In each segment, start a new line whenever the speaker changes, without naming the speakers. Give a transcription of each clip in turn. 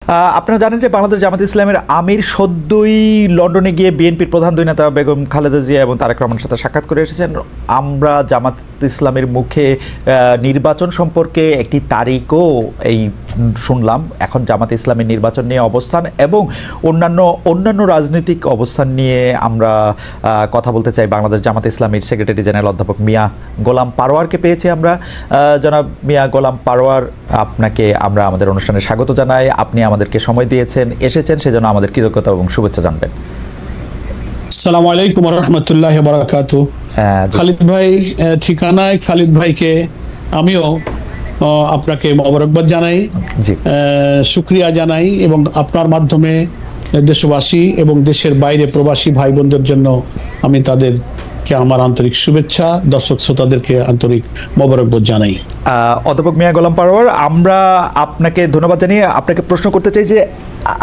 আপনারা জানেন যে বাংলাদেশ জামাত ইসলামের আমির সদ্যই লন্ডনে গিয়ে বিএনপির প্রধান দুই নেতা বেগম খালেদা জিয়া এবং তারেক রহমানের সাথে সাক্ষাৎ করে এসেছেন। আমরা জামাত ইসলামের মুখে নির্বাচন সম্পর্কে একটি তারিখও শুনলাম। এখন জামাত ইসলামের নির্বাচন নিয়ে অবস্থান এবং অন্যান্য রাজনৈতিক অবস্থান নিয়ে আমরা কথা বলতে চাই। বাংলাদেশ জামাত ইসলামের সেক্রেটারি জেনারেল অধ্যাপক মিয়া গোলাম পারোয়ারকে পেয়েছি আমরা। জনাব মিয়া গোলাম পারোয়ার, আপনাকে আমরা আমাদের অনুষ্ঠানে স্বাগত জানাই। আপনি আমাদেরকে সময় দিয়েছেন, এসেছেন, সেজন্য আমাদের কৃতজ্ঞতা এবং শুভেচ্ছা জানবেন।
আসসালামু আলাইকুম ওয়া রাহমাতুল্লাহি ওয়া বারাকাতুহু। খালিদ ভাই ঠিকানায় খালিদ ভাইকে আমিও আপনাকে মোবারকবাদ জানাই, শুকরিয়া জানাই এবং আপনার মাধ্যমে দেশবাসী এবং দেশের বাইরে প্রবাসী ভাই বোনদের জন্য আমি তাদেরকে আমার আন্তরিক শুভেচ্ছা, দর্শক শ্রোতাদেরকে আন্তরিক মোবারকবাদ জানাই।
অধ্যাপক মিয়া গোলাম পারোয়ার, আমরা আপনাকে ধন্যবাদ জানিয়ে আপনাকে প্রশ্ন করতে চাই যে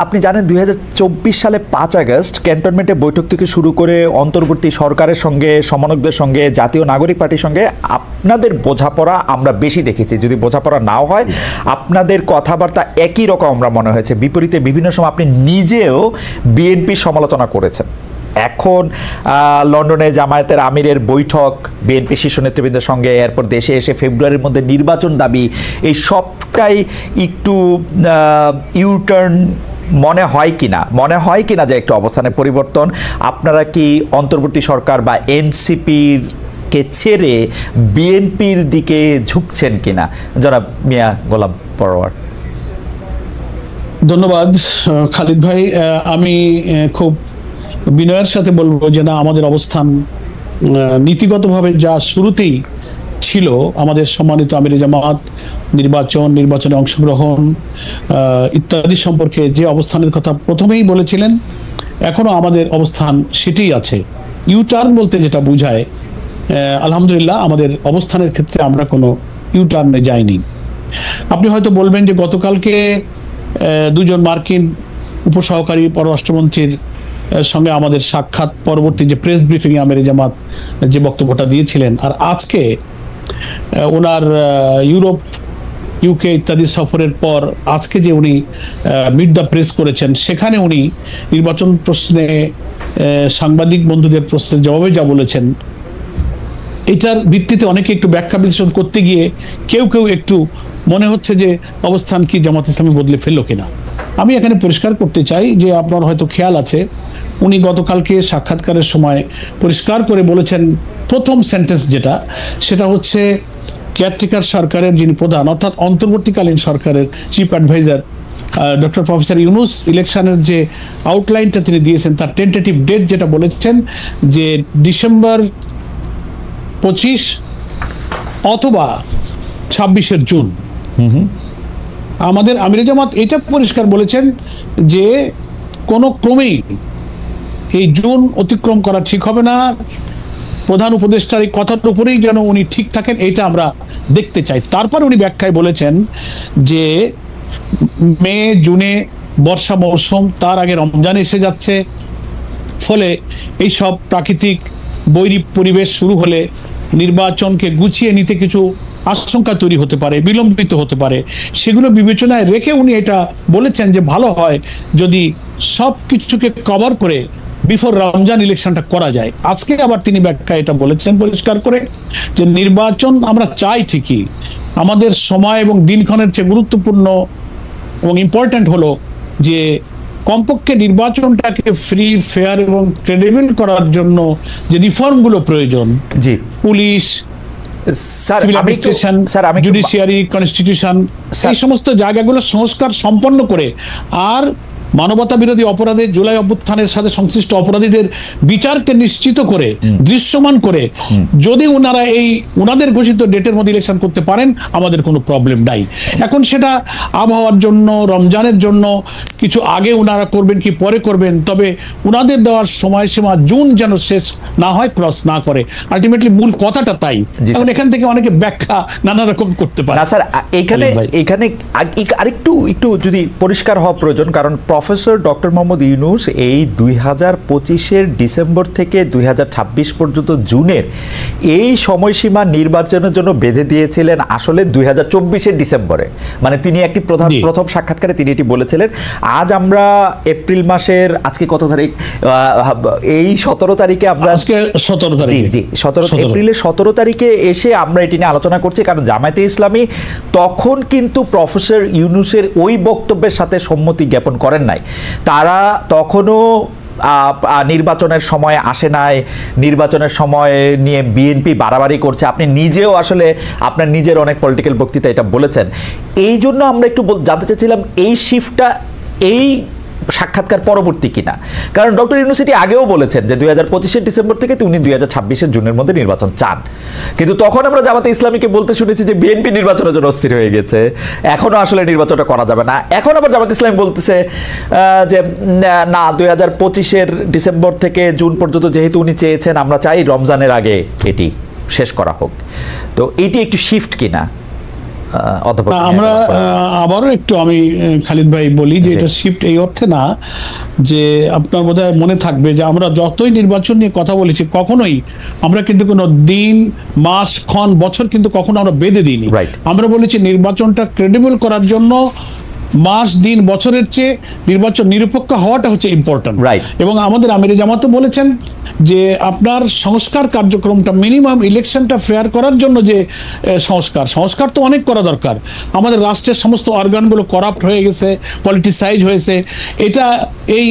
আপনি জানেন 2024 সালে 5 আগস্ট ক্যান্টনমেন্টে বৈঠক থেকে শুরু করে অন্তর্বর্তী সরকারের সঙ্গে, সমন্বয়কদের সঙ্গে, জাতীয় নাগরিক পার্টির সঙ্গে আপনাদের বোঝাপড়া আমরা বেশি দেখেছি। যদি বোঝাপড়া নাও হয়, আপনাদের কথাবার্তা একই রকম আমরা মনে হয়েছে। বিপরীতে বিভিন্ন সময় আপনি নিজেও বিএনপির সমালোচনা করেছেন। এখন লন্ডনে জামায়াতের আমিরের বৈঠক, বিএনপি শীর্ষ নেতৃবৃন্দের সঙ্গে, এরপর দেশে এসে ফেব্রুয়ারির মধ্যে নির্বাচন দাবি, এই সবটাই একটু ইউটার্ন মনে হয় কিনা যে একটু অবস্থানের পরিবর্তন? আপনারা কি অন্তর্বর্তী সরকার বা এনসিপির কে ছেড়ে বিএনপির দিকে ঝুঁকছেন কিনা? জনাব মিয়া গোলাম পারোয়ার।
ধন্যবাদ খালিদ ভাই। আমি খুব বিনয়ের সাথে বলবো যে না, আমাদের অবস্থান নীতিগতভাবে যা শুরুতেই ছিল, আমাদের সম্মানিত আমিরে জামাত নির্বাচনে অংশগ্রহণ ইত্যাদি সম্পর্কে যে অবস্থানের কথা প্রথমেই বলেছিলেন, এখনো আমাদের অবস্থান সেটাই আছে। ইউটার্ন বলতে যেটা বোঝায়, আলহামদুলিল্লাহ আমাদের অবস্থানের ক্ষেত্রে আমরা কোনো ইউটার্নে যাইনি। আপনি হয়তো বলবেন যে গতকালকে দুজন মার্কিন উপসহকারী পররাষ্ট্রমন্ত্রীর সঙ্গে আমাদের সাক্ষাৎ পরবর্তী যে প্রেস ব্রিফিং এ আমিরে জামাত যে বক্তব্যটা দিয়েছিলেন, আর আজকে ওনার ইউরোপ, ইউকে ইত্যাদি সফরের পর আজকে যে উনি মিট দ্য প্রেস করেছেন, সেখানে উনি নির্বাচন প্রশ্নে সাংবাদিক বন্ধুদের প্রশ্নের জবাবে যা বলেছেন, এটার ভিত্তিতে অনেকে একটু ব্যাখ্যা বিশ্লেষণ করতে গিয়ে কেউ একটু মনে হচ্ছে যে অবস্থান কি জামাত ইসলামী বদলে ফেললো কিনা। আমি এখানে পরিষ্কার করতে চাই যে আপনার হয়তো খেয়াল আছে, উনি গতকালকে সাক্ষাৎকারের সময় পরিষ্কার করে বলেছেন, প্রথম সেন্টেন্স সেটা হচ্ছে কেয়ারটেকার সরকারের যিনি প্রধান, অর্থাৎ অন্তর্বর্তীকালীন সরকারের chief adviser doctor professor Yunus, ইলেকশনের যে আউটলাইনটা তিনি দিয়েছেন, তার টেন্টেটিভ ডেট যেটা বলেছেন যে ডিসেম্বর 25 অথবা 26 জুন। আমাদের আমিরে জামাত এটা পরিষ্কার বলেছেন যে কোনো ক্রমেই এই জুন অতিক্রম করা ঠিক হবে না। প্রধান উপদেষ্টার এই কথার উপরেই যেন উনি ঠিক থাকেন, এটা আমরা দেখতে চাই। তারপর উনি ব্যাখ্যায় বলেছেন যে মে জুনে বর্ষা মৌসুম, তার আগে রমজান এসে যাচ্ছে, ফলে এই সব প্রাকৃতিক বৈরী পরিবেশ শুরু হলে নির্বাচনকে গুছিয়ে নিতে কিছু আশঙ্কা তৈরি হতে পারে, বিলম্বিত হতে পারে। সেগুলো বিবেচনায় রেখে উনি এটা বলেছেন যে ভালো হয় যদি সব কিছুকে কভার করে বিফোর রমজান ইলেকশনটা করা যায়। আজকে আবার তিনি ব্যাখ্যা এটা বলেছেন পরিষ্কার করে যে নির্বাচন আমরা চাই ঠিকই, আমাদের সময় এবং দিনক্ষণের চেয়ে গুরুত্বপূর্ণ এবং ইম্পর্ট্যান্ট হলো যে কমপক্ষে নির্বাচনটাকে ফ্রি, ফেয়ার এবং ক্রেডিবল করার জন্য যে রিফর্মগুলো প্রয়োজন, police, civil administration, judiciary, constitution, এই সমস্ত জায়গাগুলো সংস্কার সম্পন্ন করে আর মানবতা বিরোধী অপরাধে, জুলাই অভ্যুত্থানের সাথে সংশ্লিষ্ট অপরাধীদের বিচারকে নিশ্চিত করে, দৃশ্যমান করে যদি ওনারা এই ওনাদের ঘোষিত ডেটের মধ্যে ইলেকশন করতে পারেন, আমাদের কোনো প্রবলেম নাই। এখন সেটা আবহাওয়ার জন্য, রমজানের জন্য কিছু আগে ওনারা করবেন কি পরে করবেন, তবে ওনাদের দেওয়ার সময়সীমা জুন যেন শেষ না হয়, ক্রস না করে। আলটিমেটলি মূল কথাটা তাই। এখন এখান থেকে অনেকে ব্যাখ্যা নানা রকম করতে পারে।
না স্যার, এখানে আরেকটু যদি পরিষ্কার হওয়া প্রয়োজন, কারণ প্রফেসর ডক্টর মোহাম্মদ ইউনূস এই 2025-এর ডিসেম্বর থেকে 2026 পর্যন্ত জুনের এই সময়সীমা নির্বাচনের জন্য বেঁধে দিয়েছিলেন আসলে 2024-এর ডিসেম্বরে। মানে তিনি একটি প্রথম সাক্ষাৎকারে তিনি এটি বলেছিলেন। আজ আমরা এপ্রিল মাসের আজকে কত তারিখ, এই 17 তারিখে আমরা,
আজকে 17 তারিখ,
জি 17 এপ্রিলের 17 তারিখে এসে আমরা এটি নিয়ে আলোচনা করছি, কারণ জামায়াতে ইসলামী তখন কিন্তু প্রফেসর ইউনূসের ওই বক্তব্যের সাথে সম্মতি জ্ঞাপন করেন নাই। তারা তখনও নির্বাচনের সময় আসে নাই, নির্বাচনের সময় নিয়ে বিএনপি বাড়াবাড়ি করছে। আপনি নিজেও আসলে আপনার নিজের অনেক পলিটিক্যাল বক্তৃতা এটা বলেছেন। এই জন্য আমরা একটু জানতে চাইছিলাম এই শিফটটা এই সাক্ষাৎকার পরবর্তী কিনা, কারণ ডক্টর ইউনূস আগেও বলেছেন যে 2025-এর ডিসেম্বর থেকে উনি 2026-এর জুনের মধ্যে নির্বাচন চান, কিন্তু তখন আমরা জামাতে ইসলামীকে বলতে শুনেছি যে বিএনপি নির্বাচনের জন্য অস্থির হয়ে গেছে, এখনো আসলে নির্বাচনটা করা যাবে না। এখন আবার জামাতে ইসলামী বলতেছে যে না, 2025-এর ডিসেম্বর থেকে জুন পর্যন্ত যেহেতু উনি চেয়েছেন, আমরা চাই রমজানের আগে এটি শেষ করা হোক। তো এটি একটু শিফট কিনা
আমরা আবারও একটু আমি খালিদ ভাই বলি যে এটা শিফট এই অর্থে না, যে আপনার বোধহয় মনে থাকবে যে আমরা যতই নির্বাচন নিয়ে কথা বলেছি কখনোই আমরা কিন্তু কোনো দিন, মাস, ক্ষণ, বছর কিন্তু কখনো আমরা বেঁধে দিইনি। আমরা বলেছি নির্বাচনটা ক্রেডিবল করার জন্য মাস, দিন, বছরের চেয়ে নির্বাচন নিরপেক্ষ হওয়াটা হচ্ছে ইম্পর্টেন্ট। এবং আমাদের আমিরে জামাতও বলেছেন যে আপনার সংস্কার কার্যক্রমটা মিনিমাম ইলেকশনটা ফেয়ার করার জন্য যে সংস্কার তো অনেক করা দরকার। আমাদের রাষ্ট্রের সমস্ত অর্গানগুলো করাপ্ট হয়ে গেছে, পলিটিসাইজ হয়েছে। এটা এই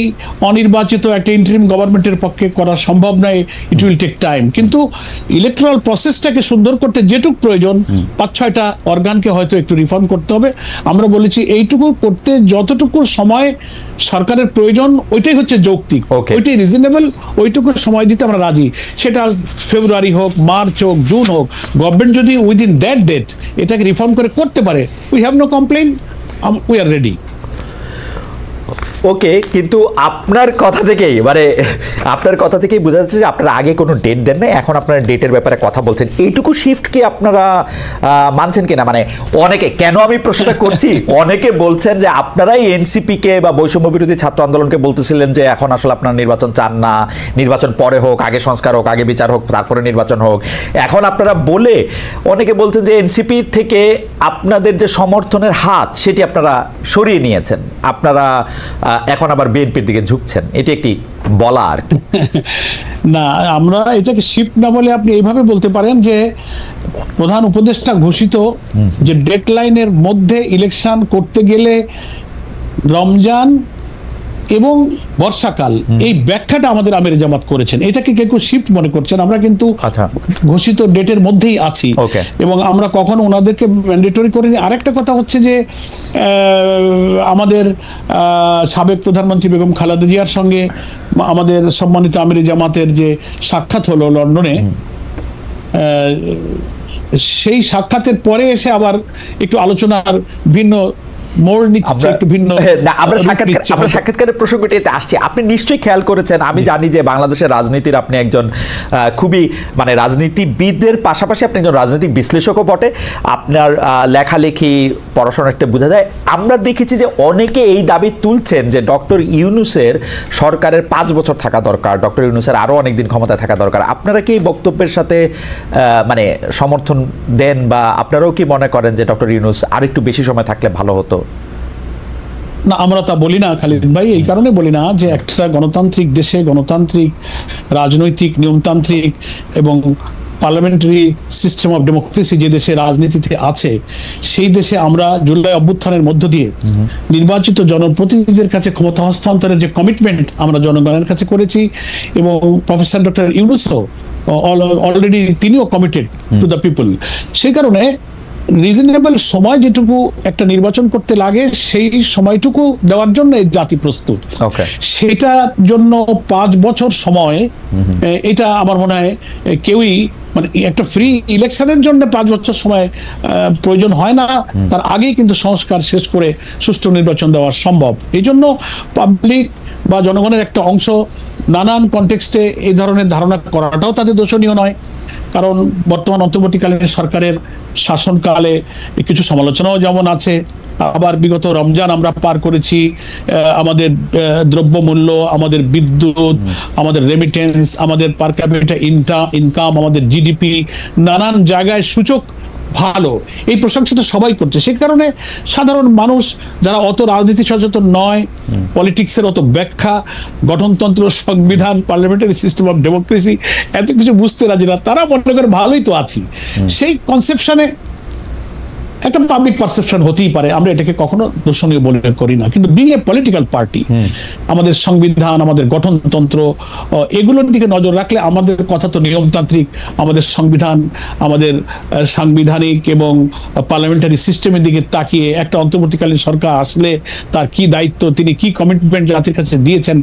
অনির্বাচিত একটা ইন্টারিম গভর্নমেন্টের পক্ষে করা সম্ভব নয়, ইট উইল টেক টাইম। কিন্তু ইলেকট্রাল প্রসেসটাকে সুন্দর করতে যেটুকু প্রয়োজন 5-6টা অর্গানকে হয়তো একটু রিফর্ম করতে হবে। আমরা বলেছি এইটুকু করতে যতটুকু সময় সরকারের প্রয়োজন ওইটাই হচ্ছে যৌক্তিক, ওইটাই রিজনেবল, ওইটুকু সময় দিতে আমরা রাজি। সেটা ফেব্রুয়ারি হোক, মার্চ হোক, জুন হোক, গভর্নমেন্ট যদি উইদিন দ্যাট ডেট এটাকে রিফর্ম করে করতে পারে, we have no complain, we are ready.
Okay, কিন্তু আপনার কথা থেকেই বোঝা যাচ্ছে যে আপনারা আগে কোনো ডেট দেন না, এখন আপনারা ডেটের ব্যাপারে কথা বলছেন। এইটুকু শিফট কি আপনারা মানছেন কিনা? মানে অনেকে, কেন আমি প্রশ্নটা করছি, অনেকে বলছেন যে আপনারাই এনসিপিকে বা বৈষম্য বিরোধী ছাত্র আন্দোলনকে বলতেছিলেন যে এখন আসলে আপনারা নির্বাচন চান না, নির্বাচন পরে হোক, আগে সংস্কার হোক, আগে বিচার হোক, তারপরে নির্বাচন হোক। এখন আপনারা বলে অনেকে বলছেন যে এনসিপি থেকে আপনাদের যে সমর্থনের হাত সেটি আপনারা সরিয়ে নিয়েছেন, আপনারা এখন আবার বিএনপির দিকে ঝুঁকছেন। এটি একটি বলা আর
না, আমরা এটাকে শিফট না বলে আপনি এইভাবে বলতে পারেন যে প্রধান উপদেষ্টা ঘোষিত যে ডেডলাইনের মধ্যে ইলেকশন করতে গেলে রমজান এবং বর্ষাকাল, এই ব্যাখ্যাটা আমাদের আমিরে জামাত করেছেন। এটাকে কেউ শিফট মনে করছেন, আমরা কিন্তু ঘোষিত ডেটের মধ্যেই আছি এবং আমরা কখনো ওনাদেরকে ম্যান্ডেটরি করিনি। আরেকটা কথা হচ্ছে যে আমাদের সাবেক প্রধানমন্ত্রী বেগম খালেদা জিয়ার সঙ্গে আমাদের সম্মানিত আমিরে জামাতের যে সাক্ষাৎ হলো লন্ডনে, সেই সাক্ষাতের পরে এসে আবার একটু আলোচনার ভিন্ন মোড় নিচ্ছে, একটু ভিন্ন।
আমরা সাক্ষাৎকারের প্রসঙ্গটিতে আসছি। আপনি নিশ্চয়ই খেয়াল করেছেন, আমি জানি যে বাংলাদেশের রাজনীতির আপনি একজন খুবই মানে রাজনীতিবিদদের পাশাপাশি আপনি একজন রাজনৈতিক বিশ্লেষকও বটে। আপনার লেখালেখি, পড়াশোনাতে বোঝা যায়। আমরা দেখেছি যে অনেকে এই দাবি তুলছেন যে ডক্টর ইউনূসের সরকারের 5 বছর থাকা দরকার, ডক্টর ইউনূসের আরও অনেকদিন ক্ষমতায় থাকা দরকার। আপনারা কি এই বক্তব্যের সাথে মানে সমর্থন দেন, বা আপনারাও কি মনে করেন যে ডক্টর ইউনূস আর একটু বেশি সময় থাকলে ভালো হতো?
না, আমরা তা বলি না খালিদ ভাই। এই কারণে বলি না যে একটা গণতান্ত্রিক দেশে, গণতান্ত্রিক রাজনৈতিক নিয়মতান্ত্রিক এবং পার্লামেন্টারি সিস্টেম অফ ডেমোক্রেসি যে দেশে রাজনীতিতে আছে, সেই দেশে আমরা জুলাই অভ্যুত্থানের মধ্য দিয়ে নির্বাচিত জনপ্রতিনিধিদের কাছে ক্ষমতা হস্তান্তরের যে কমিটমেন্ট আমরা জনগণের কাছে করেছি, এবং প্রফেসর ডক্টর ইউনূসও অলরেডি তিনিও কমিটেড টু দ্য পিপল। সেই কারণে রিজনেবল সময় যেটুকু একটা নির্বাচন করতে লাগে সেই সময়টুকু দেওয়ার জন্য এই জাতি প্রস্তুত। সেটার জন্য 5 বছর সময়, এটা আমার মনে হয় কেউই মানে একটা ফ্রি ইলেকশনের জন্য 5 বছর সময় প্রয়োজন হয় না। তার আগেই কিন্তু সংস্কার শেষ করে সুষ্ঠু নির্বাচন দেওয়া সম্ভব। এই জন্য পাবলিক বা জনগণের একটা অংশ নানান কনটেক্সটে এই ধরনের ধারণা করাটাও তাদের দোষণীয় নয়, কারণ বর্তমান অন্তর্বর্তীকালীন সরকারের শাসনকালে কিছু সমালোচনাও যেমন আছে, আবার বিগত রমজান আমরা পার করেছি, আমাদের দ্রব্যমূল্য, আমাদের বিদ্যুৎ, আমাদের রেমিটেন্স, আমাদের পার ক্যাপিটা ইনকাম, আমাদের জিডিপি, নানান জায়গায় সূচক ভালো, এই প্রশংসা তো সবাই করছে। সে কারণে সাধারণ মানুষ যারা অত রাজনীতি সচেতন নয়, পলিটিক্সের অত ব্যাখ্যা, গঠনতন্ত্র, সংবিধান, পার্লামেন্টারি সিস্টেম অফ ডেমোক্রেসি এত কিছু বুঝতে রাজি না, তারা মনে করে ভালোই তো আছি। সেই কনসেপশনে একটা পাবলিক পারসেপশন হতেই পারে, আমরা এটাকে কখনো দর্শনীয় বলে করি না, কিন্তু বিং এ পলিটিক্যাল পার্টি আমাদের সংবিধান, আমাদের গঠনতন্ত্র, এগুলোর দিকে নজর রাখলে আমাদের কথা তো নিয়মতান্ত্রিক, আমাদের সংবিধান, আমাদের সাংবিধানিক এবং পার্লামেন্টারি সিস্টেমের দিকে তাকিয়ে একটা অন্তর্বর্তীকালীন সরকার আসলে তার কি দায়িত্ব, তিনি কি কমিটমেন্ট জাতির কাছে দিয়েছেন,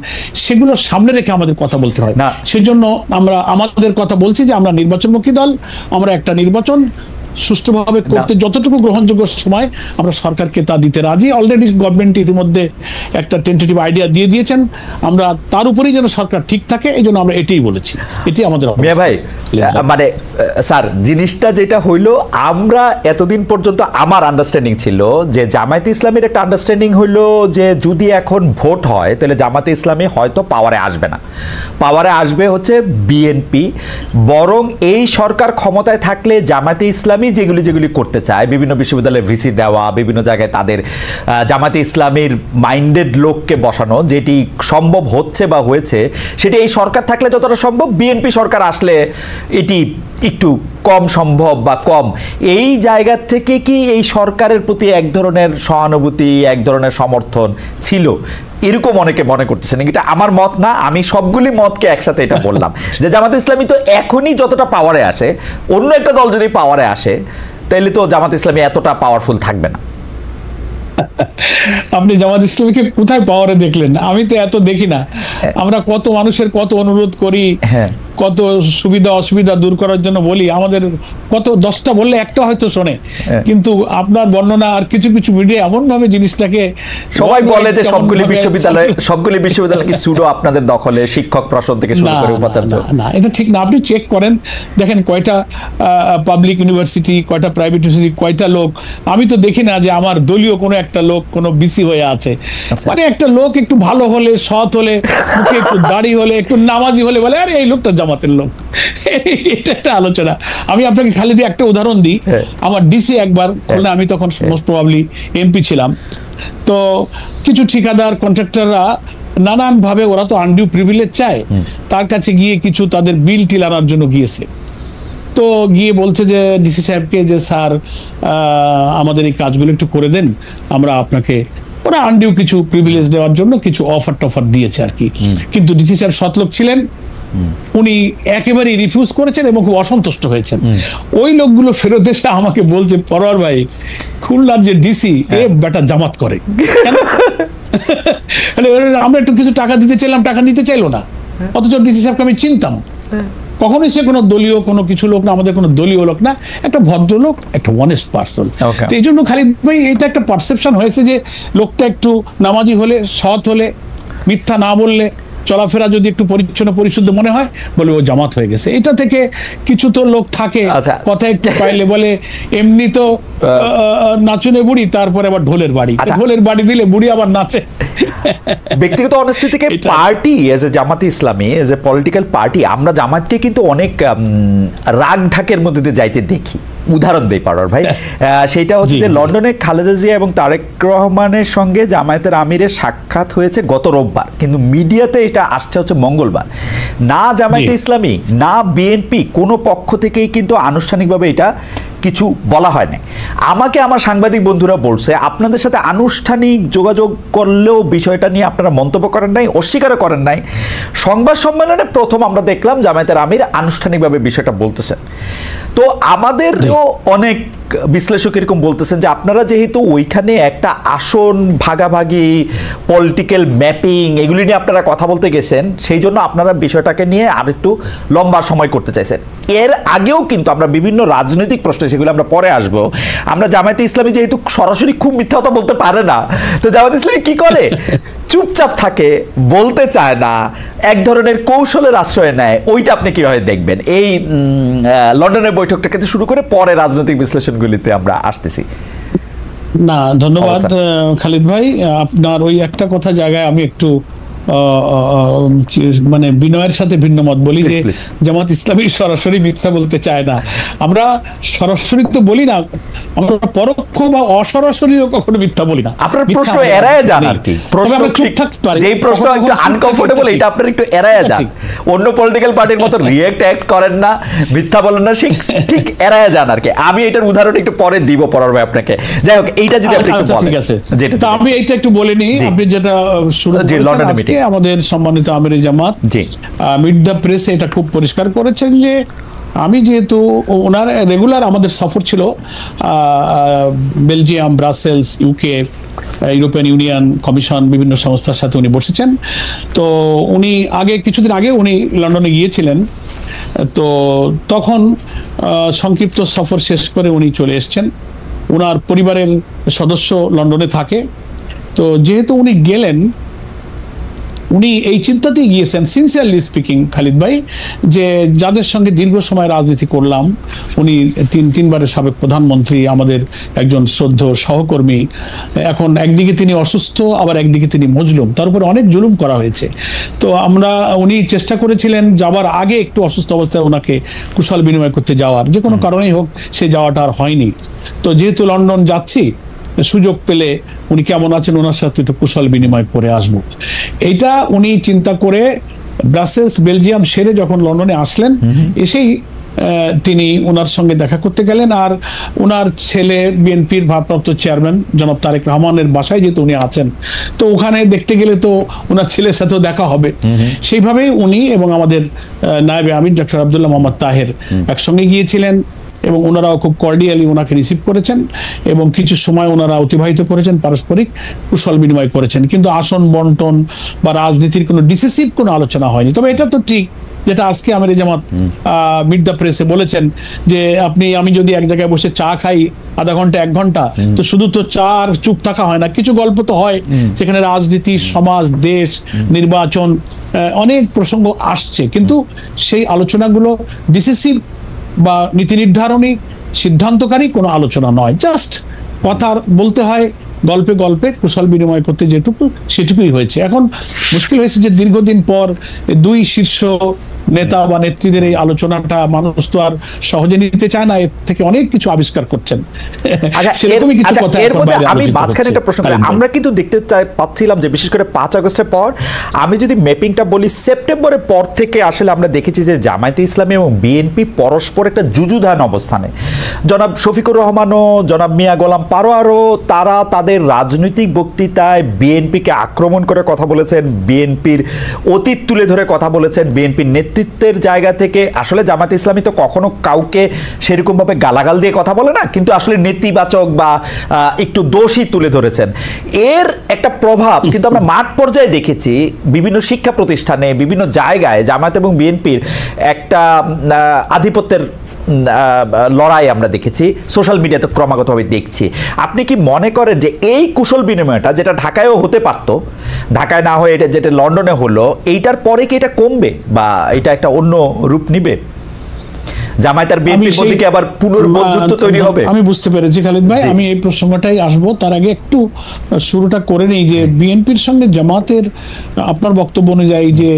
সেগুলো সামনে রেখে আমাদের কথা বলতে হয়। সেজন্য আমরা আমাদের কথা বলছি যে আমরা নির্বাচনমুখী দল, আমরা একটা নির্বাচন সুষ্ঠুভাবে করতে যতটুকু গ্রহণযোগ্য সময় আমরা সরকারকে তা দিতে রাজি। অলরেডি গভর্নমেন্ট ইতিমধ্যে একটা টেন্টেটিভ আইডিয়া দিয়ে দিয়েছেন, আমরা তার উপরেই যেন সরকার ঠিক থাকে, এই জন্য আমরা এটাই বলেছি, এটি আমাদের।
মিয়া ভাই, মানে স্যার জিনিসটা যেটা হইলো, আমরা এতদিন পর্যন্ত আমার আন্ডারস্ট্যান্ডিং ছিল যে জামায়াতে ইসলামের একটা আন্ডারস্ট্যান্ডিং হইলো যে যদি এখন ভোট হয় তাহলে জামায়াতে ইসলামী হয়তো পাওয়ারে আসবে না, পাওয়ারে আসবে হচ্ছে বিএনপি, বরং এই সরকার ক্ষমতায় থাকলে জামায়াতে ইসলামী যেগুলি করতে চায়, বিভিন্ন বিশ্ববিদ্যালয়ে ভিসি দেওয়া, বিভিন্ন জায়গায় তাদের জামায়াতে ইসলামীর মাইন্ডেড লোককে বসানো, যেটি সম্ভব হচ্ছে বা হয়েছে, সেটি এই সরকার থাকলে যতটা সম্ভব, বিএনপি সরকার আসলে এটি একটু কম সম্ভব বা কম। এই জায়গা থেকে কি এই সরকারের প্রতি এক ধরনের সহানুভূতি, এক ধরনের সমর্থন ছিল, এরকম অনেকে মনে করতেছেন? এটা আমার মত না, আমি সবগুলি মতকে একসাথে এটা বললাম যে জামায়াতে ইসলামী তো এখনই যতটা পাওয়ারে আসে, অন্য একটা দল যদি পাওয়ারে আসে তাহলে তো জামায়াতে ইসলামী এতটা পাওয়ারফুল থাকবে না।
আপনি জামাত ইসলামীকে কোথায় পাওয়ারে দেখলেন? আমি তো এত দেখি না। আমরা কত মানুষের কত অনুরোধ করি, কত সুবিধা অসুবিধা দূর করার জন্য বলি, আমাদের কত 10টা বললে একটা হয়তো শোনে, কিন্তু আপনার বর্ণনা আর কিছু কিছু মিডিয়া এমন ভাবে জিনিসটাকে
সবাই বলে যে সবগুলি বিশ্ববিদ্যালয় কি সুডো আপনাদের দখলে, শিক্ষক প্রশাসন থেকে শুরু করে উপাচার্য।
না, এটা ঠিক না। আপনি চেক করেন, দেখেন কয়টা পাবলিক ইউনিভার্সিটি, কয়টা প্রাইভেট ইউনিভার্সিটি, কয়টা লোক। আমি তো দেখি না যে আমার দলীয় কোনো একটা লোক কোনো বিসি হয়ে আছে। মানে একটা লোক একটু ভালো হলে, সৎ হলে, মুখে একটু দাড়ি হলে, একটু নামাজি হলে বলে আরে এই লোকটা জামাতের লোক। এটা একটা আলোচনা। আমি আপনাকে খালি দিয়ে একটা উদাহরণ দিই। আমার ডিসি একবার খুলনা, আমি তখন মোস্ট প্রবাবলি এমপি ছিলাম, তো কিছু ঠিকাদার কন্ট্রাক্টররা নানান ভাবে, ওরা তো আনডিউ প্রিভিলেজ চায়, তার কাছে গিয়ে কিছু তাদের বিল টিল আনার জন্য গিয়েছে। তো গিয়ে বলছে যে ডিসি সাহেবকে যে স্যার আমাদের এই কাজগুলো একটু করে দেন, আমরা আপনাকে, ওরা আনডিউ কিছু প্রিভিলেজ দেওয়ার জন্য কিছু অফার টফার দিয়েছে আর কি। কিন্তু ডিসি সাহেব সৎলোক ছিলেন, উনি একেবারেই রিফিউজ করেছেন এবং খুব অসন্তুষ্ট হয়েছেন। ওই লোকগুলো ফেরত এসে আমাকে বলছে, পরোয়ার ভাই, খুলনার যে ডিসি এ বেটা জামাত করে। আমরা একটু কিছু টাকা দিতে চাইলাম, টাকা নিতে চাইলো না, অথচ ডিসি সাহেবকে আমি চিনতাম। কখনোই সে কোনো দলীয় কোনো কিছু লোক না, আমাদের কোনো দলীয় লোক না, একটা ভদ্রলোক, একটা অনেস্ট পার্সন। তো এই জন্য খালিদ ভাই, এটা একটা পারসেপশন হয়েছে যে লোকটা একটু নামাজি হলে, সৎ হলে, মিথ্যা না বললে, চলাফেরা যদি একটু পরিচ্ছন্ন পরিশুদ্ধ মনে হয়, বলে ও জামাত হয়ে গেছে। এটা থেকে কিছু তো লোক থাকে, কথা একটু পাইলে বলে এমনি তো নাচুনে বুড়ি, তারপরে আবার ঢোলের বাড়ি, ঢোলের বাড়ি দিলে বুড়ি আবার নাচে।
ব্যক্তিগত অনেস্টি থেকে পার্টি এজ এ জামাতে ইসলামী, এজ এ পলিটিক্যাল পার্টি, আমরা জামাতকে কিন্তু অনেক রাগ ঢাকের মধ্যে দিয়ে যাইতে দেখি। উদাহরণ দেই পারোয়ার ভাই, সেইটা হচ্ছে যে লন্ডনে খালেদা জিয়া এবং তারেক রহমানের সঙ্গে জামায়াতের আমিরের সাক্ষাৎ হয়েছে গত রোববার, কিন্তু মিডিয়াতে এটা আসছে হচ্ছে মঙ্গলবার। না জামায়াতে ইসলামী না বিএনপি কোনো পক্ষ থেকেই কিন্তু আনুষ্ঠানিকভাবে এটা কিছু বলা হয় না। আমাকে আমার সাংবাদিক বন্ধুরা বলছে, আপনাদের সাথে আনুষ্ঠানিক যোগাযোগ করলেও বিষয়টা নিয়ে আপনারা মন্তব্য করেন নাই, অস্বীকার করেন নাই। সংবাদ সম্মেলনে প্রথম আমরা দেখলাম জামায়াতের আমির আনুষ্ঠানিকভাবে বিষয়টা বলতেছেন। তো আমাদেরও অনেক বিশ্লেষক এরকম বলতেছেন যে আপনারা যেহেতু ওইখানে একটা আসন ভাগাভাগি, পলিটিক্যাল ম্যাপিং, এগুলি নিয়ে আপনারা কথা বলতে গেছেন, সেই জন্য আপনারা বিষয়টাকে নিয়ে আর একটু লম্বা সময় করতে চাইছেন। এর আগেও কিন্তু আমরা বিভিন্ন রাজনৈতিক প্রশ্নে, সেগুলো আমরা পরে আসবো, আমরা জামায়াতে ইসলামী যেহেতু সরাসরি খুব মিথ্যা কথা বলতে পারে না, তো জামায়াতে ইসলামী কি করে, চুপচাপ থাকে, বলতে চায় না, এক ধরনের কৌশলের আশ্রয় নেয়। ওইটা আপনি কিভাবে দেখবেন এই লন্ডনের বৈঠকটাকে শুরু করে পরে রাজনৈতিক বিশ্লেষণগুলিতে আমরা আসতেছি?
না, ধন্যবাদ
অবস্থান।
খালিদ ভাই। আপনার ওই একটা কথা জায়গায় আমি একটু মানে বিনয়ের সাথে ভিন্ন মত বলি যে
Please, please.
জামাত ইসলামী সরাসরি মিথ্যা বলতে চায় না। আমরা সরাসরি তো বলি না, আমরা পরোক্ষ বা অসরাসরিও কখনো মিথ্যা বলি না।
আপনার
মিথ্যা
প্রশ্ন
আমাদের
এড়ায়
কাছে
যান
নেই।
আর কি,
তবে
প্রশ্ন
আমরা চুপ
ঠিক,
থাকতে পারি।
যেই প্রশ্ন
কখনো
একটু
কখনো
আনকমফোর্টেবল
ঠিক।
এটা আপনার একটু এড়ায় যান,
ঠিক।
অন্য পলিটিক্যাল পার্টির মতো রিয়েক্ট অ্যাক্ট করেন না, মিথ্যা বলেন না, ঠিক এড়ায় যান আর কি। আমি এটার উদাহরণ একটু পরে দিব পরার ভাই আপনাকে। যাই হোক, এইটা যদি আপনি একটু
আচ্ছা,
বলেন।
ঠিক আছে।
যেটা
তা আমি এইটা একটু বলে নিই।
জি।
আপনি যেটা শুরু
জি,
করেছেন,
লন্ডনের
আজকে
meeting।
আমাদের সম্মানিত আমির জামাত
জি।
মিড দ্য প্রেস এটা খুব পরিষ্কার করেছেন যে আমি যেহেতু ওনার রেগুলার আমাদের সফর ছিল Belgium, Brussels, UK, European union, commission, বিভিন্ন সংস্থার সাথে উনি বসেছেন। তো উনি কিছুদিন আগে উনি লন্ডনে গিয়েছিলেন। তো তখন সংক্ষিপ্ত সফর শেষ করে উনি চলে এসেছেন। ওনার পরিবারের সদস্য লন্ডনে থাকে। তো যেহেতু উনি গেলেন, উনি এই চিন্তাতেই গিয়েছেন, সিনসিয়ারলি স্পিকিং খালিদ ভাই, যে যাদের সঙ্গে দীর্ঘ সময় রাজনীতি করলাম, উনি তিনবারের সাবেক প্রধানমন্ত্রী, আমাদের একজন শ্রদ্ধেয় সহকর্মী, এখন একদিকে তিনি অসুস্থ, আবার একদিকে তিনি মজলুম, তার উপরে অনেক জুলুম করা হয়েছে। তো উনি চেষ্টা করেছিলেন যাবার আগে একটু অসুস্থ অবস্থায় ওনাকে কুশল বিনিময় করতে যাওয়ার, যে কোনো কারণেই হোক সে যাওয়াটা আর হয়নি। তো যেহেতু লন্ডন যাচ্ছি, সুযোগ পেলে উনি কেমন আছেন ওনার সাথে একটু কুশল বিনিময় করে আসবো, এইটা উনি চিন্তা করে ব্রাসেলস, বেলজিয়াম সেরে যখন লন্ডনে আসলেন, এসেই তিনি ওনার সঙ্গে দেখা করতে গেলেন। আর ওনার ছেলে বিএনপির ভারপ্রাপ্ত চেয়ারম্যান জনাব তারেক রহমানের বাসায় যেহেতু উনি আছেন, তো ওখানে দেখতে গেলে তো ওনার ছেলের সাথেও দেখা হবে। সেইভাবেই উনি এবং আমাদের নায়েবে আমির ডক্টর আব্দুল্লাহ মোহাম্মদ তাহের একসঙ্গে গিয়েছিলেন, এবং ওনারাও খুব কর্ডিয়ালি ওনাকে রিসিভ করেছেন এবং কিছু সময় ওনারা অতিবাহিত করেছেন, পারস্পরিক কুশল বিনিময় করেছেন। কিন্তু আসন বন্টন বা রাজনীতির কোনো ডিসিসিভ কোনো আলোচনা হয়নি। তবে এটা তো ঠিক, যেটা আজকে আমির জামাত মিড দ্য প্রেসে বলেছেন, যে আমি যদি এক জায়গায় বসে চা খাই আধা ঘন্টা 1 ঘন্টা, তো শুধু তো চা আর চুপ থাকা হয় না, কিছু গল্প তো হয় সেখানে, রাজনীতি, সমাজ, দেশ, নির্বাচন, অনেক প্রসঙ্গ আসছে। কিন্তু সেই আলোচনাগুলো ডিসিসিভ বা নীতি নির্ধারণী, সিদ্ধান্তকারী কোনো আলোচনা নয়। জাস্ট কথা বলতে হয়, গল্পে গল্পে কুশল বিনিময় করতে যেটুকু, সেটুকুই হয়েছে। এখন মুশকিল হয়েছে যে দীর্ঘদিন পর দুই শীর্ষ নেতা বা নেত্রীদের এই আলোচনাটা মানুষ তো আর সহজে নিতে চায় না, এর থেকে অনেক কিছু আবিষ্কার করছেন। সেরকমই কিছু কথা
এর মধ্যে আমি
আলোচিত
মাঝখানে
হচ্ছে।
একটা প্রশ্ন করি। আমরা কিন্তু দেখতে পাচ্ছিলাম যে বিশেষ করে 5 আগস্টের পর, আমি যদি ম্যাপিংটা বলি, সেপ্টেম্বরের পর থেকে আসলে আমরা দেখেছি যে জামায়াতে ইসলামী এবং বিএনপি পরস্পর একটা যুযুধান অবস্থানে। জনাব শফিকুর রহমানও, জনাব মিয়া গোলাম পারোয়ারও, তারা তাদের রাজনৈতিক বক্তৃতায় বিএনপিকে আক্রমণ করে কথা বলেছেন, বিএনপির অতীত তুলে ধরে কথা বলেছেন, বিএনপির নেতৃত্বের জায়গা থেকে। আসলে জামায়াতে ইসলামী তো কখনো কাউকে সেরকমভাবে গালাগাল দিয়ে কথা বলে না, কিন্তু আসলে নেতিবাচক বা একটু দোষই তুলে ধরেছেন। এর একটা প্রভাব কিন্তু আমরা মাঠ পর্যায়ে দেখেছি, বিভিন্ন শিক্ষা প্রতিষ্ঠানে, বিভিন্ন জায়গায় জামায়াত এবং বিএনপির একটা আধিপত্যের লড়াই আমরা দেখেছি, সোশ্যাল মিডিয়াতে ক্রমাগতভাবে দেখছি। আপনি কি মনে করেন যে এই কুশল বিনিময়টা, যেটা ঢাকায়ও হতে পারত, ঢাকায় না হয়ে এটা যেটা লন্ডনে হলো, এইটার পরে কি এটা কমবে বা এটা একটা অন্য রূপ নিবে? জামায়াত আর বিএনপির মধ্যে কি আবার পুনর্বন্ধুত্ব তৈরি হবে?
আমি বুঝতে পেরেছি খালিদ ভাই, আমি এই প্রসঙ্গটাই আসবো। তার আগে একটু শুরুটা করে নেই যে বিএনপির সঙ্গে জামাতের আপনার বক্তব্য অনুযায়ী যে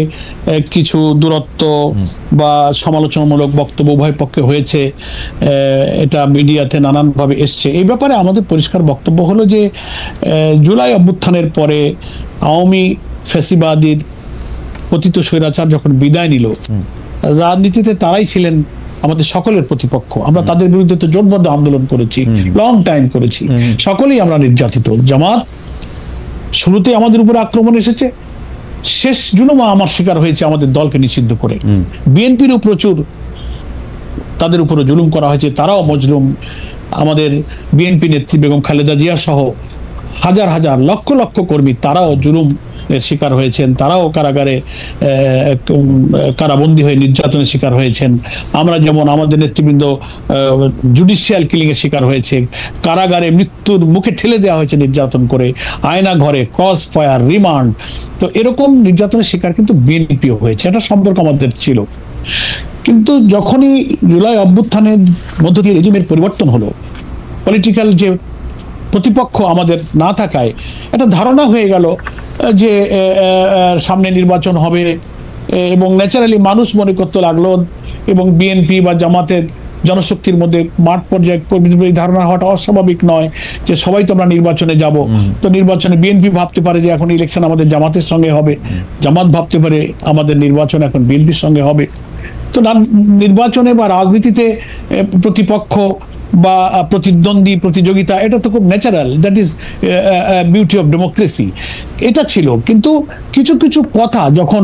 কিছু দূরত্ব বা সমালোচনামূলক বক্তব্য উভয় পক্ষে হয়েছে, এটা মিডিয়াতে নানানভাবে এসছে। এই ব্যাপারে আমাদের পরিষ্কার বক্তব্য হলো যে জুলাই অভ্যুত্থানের পরে আওয়ামী ফ্যাসিবাদীর পতিত স্বৈরাচার যখন বিদায় নিল, রাজনীতিতে তারাই ছিলেন আমাদের সকলের প্রতিপক্ষ। আমরা তাদের বিরুদ্ধে তো জোটবদ্ধ আন্দোলন করেছি, লং টাইম করেছি, সকলেই আমরা নির্যাতিত। জামাত শুরুতে আমাদের উপরে আক্রমণ এসেছে, শেষ জুলুমও আমার শিকার হয়েছে আমাদের দলকে নিষিদ্ধ করে। বিএনপিরও প্রচুর তাদের উপরে জুলুম করা হয়েছে, তারাও মজলুম। আমাদের বিএনপি নেত্রী বেগম খালেদা জিয়া সহ হাজার হাজার লক্ষ লক্ষ কর্মী তারাও জুলুম শিকার হয়েছেন, তারাও কারাগারে কারাবন্দী হয়ে নির্যাতনের শিকার হয়েছেন। আমরা যেমন আমাদের নেতৃবৃন্দ জুডিশিয়াল কিলিং এর শিকার হয়েছে, কারাগারে মৃত্যুর মুখে ঠেলে দেওয়া হয়েছে নির্যাতন করে, আয়না ঘরে, ক্রস ফায়ার, রিমান্ড। তো এরকম নির্যাতনের শিকার কিন্তু বিএনপিও হয়েছে, এটা সম্পর্ক আমাদের ছিল। কিন্তু যখনই জুলাই অভ্যুত্থানের মধ্য দিয়ে রেজিমের পরিবর্তন হলো, পলিটিক্যাল যে প্রতিপক্ষ আমাদের না থাকায় একটা ধারণা হয়ে গেল যে সামনে নির্বাচন হবে, এবং ন্যাচারালি মানুষ মনে করতে লাগলো, এবং বিএনপি বা জামাতের জনশক্তির মধ্যে মাঠ পর্যায়ে এই ধারণা হওয়াটা অস্বাভাবিক নয় যে সবাই তো আমরা নির্বাচনে যাব। তো নির্বাচনে বিএনপি ভাবতে পারে যে এখন ইলেকশন আমাদের জামাতের সঙ্গে হবে, জামাত ভাবতে পারে আমাদের নির্বাচন এখন বিএনপির সঙ্গে হবে। তো নির্বাচনে বা রাজনীতিতে প্রতিপক্ষ বা প্রতিদ্বন্দ্বী প্রতিযোগিতা এটা তো খুব natural, that is beauty of democracy. এটা ছিল, কিন্তু কিছু কিছু কথা যখন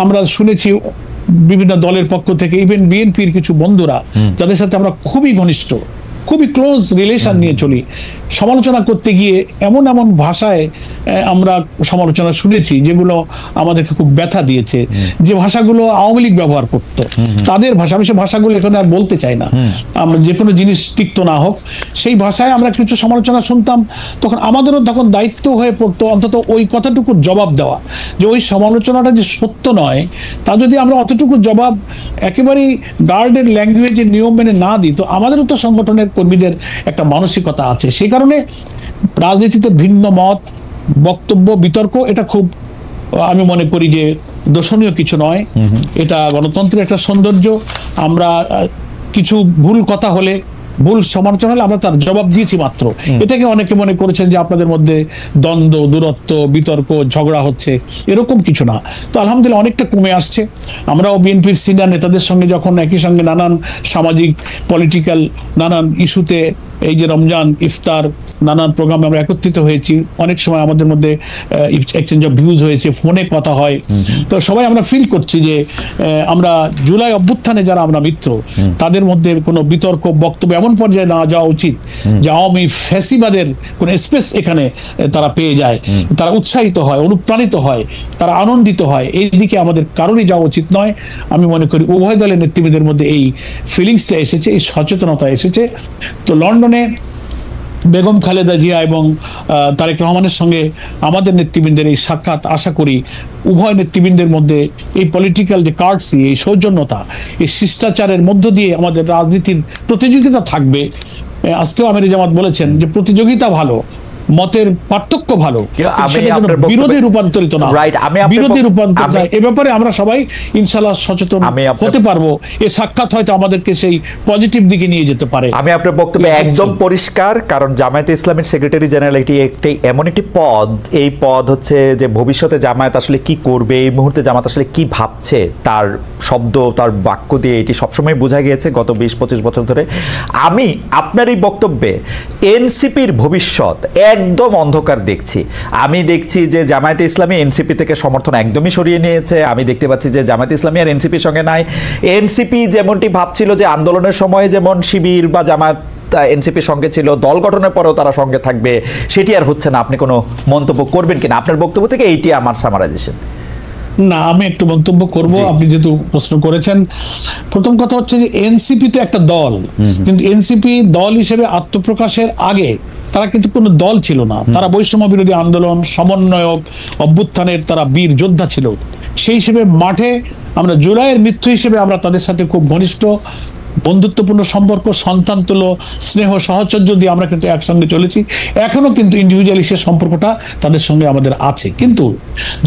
আমরা শুনেছি বিভিন্ন দলের পক্ষ থেকে, ইভেন বিএনপির কিছু বন্ধুরা যাদের সাথে আমরা খুবই ঘনিষ্ঠ, খুবই ক্লোজ রিলেশন নিয়ে চলি, সমালোচনা করতে গিয়ে এমন এমন ভাষায় আমরা সমালোচনা শুনেছি যেগুলো আমাদেরকে খুব ব্যথা দিয়েছে, যে ভাষাগুলো আওয়ামী লীগ ব্যবহার করতো, তাদের ভাষা, আমি সে ভাষাগুলো এখানে আর বলতে চাই না, আমরা যে কোনো জিনিস তিক্ত না হোক, সেই ভাষায় আমরা কিছু সমালোচনা শুনতাম। তখন আমাদেরও তখন দায়িত্ব হয়ে পড়তো অন্তত ওই কথাটুকুর জবাব দেওয়া, যে ওই সমালোচনাটা যে সত্য নয়, তা যদি আমরা অতটুকু জবাব একেবারেই গার্ডের ল্যাঙ্গুয়েজের নিয়ম মেনে না দিই, তো আমাদেরও তো সংগঠনের কর্মীদের একটা মানসিকতা আছে। সেই কারণে রাজনীতিতে ভিন্ন মত, বক্তব্য, বিতর্ক এটা খুব, আমি মনে করি যে দর্শনীয় কিছু নয়, এটা গণতন্ত্রের একটা সৌন্দর্য। আমরা কিছু ভুল কথা হলে, ভুল সমালোচনা হলে আমরা তার জবাব দিয়েছি মাত্র। এটাকে অনেকে মনে করেছেন যে আপনাদের মধ্যে দ্বন্দ্ব, দূরত্ব, বিতর্ক, ঝগড়া হচ্ছে, এরকম কিছু না। তো আলহামদুলিল্লাহ অনেকটা কমে আসছে। আমরাও বিএনপির সিনিয়র নেতাদের সঙ্গে যখন একই সঙ্গে নানান সামাজিক, পলিটিক্যাল নানান ইস্যুতে, এই যে রমজান, ইফতার, নানান প্রোগ্রামে আমরা একত্রিত হয়েছি, অনেক সময় আমাদের মধ্যে এক্সচেঞ্জ অফ ভিউজ হয়েছে, ফোনে কথা হয়। তো সবাই আমরা ফিল করছি যে আমরা জুলাই অভ্যুত্থানে যারা আমরা মিত্র, তাদের মধ্যে কোনো বিতর্ক, বক্তব্য এমন পর্যায়ে না যাওয়া উচিত যে আওয়ামী ফ্যাসিবাদের কোনো স্পেস এখানে তারা পেয়ে যায়, তারা উৎসাহিত হয়, অনুপ্রাণিত হয়, তারা আনন্দিত হয়। এই দিকে আমাদের কারোরই যাওয়া উচিত নয়। আমি মনে করি উভয় দলের নেতৃবৃন্দের মধ্যে এই ফিলিংসটা এসেছে, এই সচেতনতা এসেছে। তো লন্ডনে বেগম খালেদা জিয়া এবং তারেক রহমানের সঙ্গে আমাদের নেতৃবৃন্দের এই সাক্ষাৎ, আশা করি উভয় নেতৃবৃন্দের মধ্যে এই পলিটিক্যাল যে কার্ডসি, এই সৌজন্যতা, এই শিষ্টাচারের মধ্য দিয়ে আমাদের রাজনীতির প্রতিযোগিতা থাকবে। আজকেও আমির জামাত বলেছেন যে প্রতিযোগিতা ভালো, মতের পার্থক্য ভালো, বিরোধী রূপান্তরিত না, বিরোধী রূপান্তরিত। এ ব্যাপারে আমরা সবাই ইনশাআল্লাহ সচেতন হতে পারবো। এই সাক্ষাৎ হয়তো আমাদেরকে সেই পজিটিভ দিকে নিয়ে যেতে পারে।
আমি আপনার বক্তব্য একদম পরিষ্কার, কারণ জামায়াতে ইসলামের সেক্রেটারি জেনারেল একটি এমন একটি পদ, এই পদ হচ্ছে যে ভবিষ্যতে জামায়াত আসলে কি করবে, এই মুহূর্তে জামায়াত আসলে কি ভাবছে, তার শব্দ, তার বাক্য দিয়ে এটি সবসময় বোঝা গিয়েছে গত 20-25 বছর ধরে। আমি আপনার এই বক্তব্যে এনসিপির ভবিষ্যৎ একদম অন্ধকার দেখছি। আমি দেখছি যে জামায়াতে ইসলামী এনসিপি থেকে সমর্থন একদমই সরিয়ে নিয়েছে। আমি দেখতে পাচ্ছি যে জামায়াতে ইসলামী আর এনসিপির সঙ্গে নাই। এনসিপি যেমনটি ভাবছিল যে আন্দোলনের সময় যেমন শিবির বা জামায়াত এনসিপির সঙ্গে ছিল, দল গঠনের পরেও তারা সঙ্গে থাকবে, সেটি আর হচ্ছে না। আপনি কোনো মন্তব্য করবেন কিনা আপনার বক্তব্য থেকে? এইটি আমার সামারাইজেশন।
না, আমি একটু মন্তব্য করব, আপনি যেহেতু প্রশ্ন করেছেন। প্রথম কথা হচ্ছে যে এনসিপি তো একটা দল, কিন্তু এনসিপি দল হিসেবে আত্মপ্রকাশের আগে তারা কিন্তু কোনো দল ছিল না। তারা বৈষম্য বিরোধী আন্দোলন, সমন্বয়ক, অভ্যুত্থানের তারা বীর যোদ্ধা ছিল। সেই হিসেবে মাঠে আমরা জুলাইয়ের মৃত্যু হিসেবে আমরা তাদের সাথে খুব ঘনিষ্ঠ বন্ধুত্বপূর্ণ সম্পর্ক, সন্তান তুল্য স্নেহ, সাহচর্য দিয়ে আমরা কিন্তু একসঙ্গে চলেছি। এখনো কিন্তু ইন্ডিভিজুয়ালি সে সম্পর্কটা তাদের সঙ্গে আমাদের আছে। কিন্তু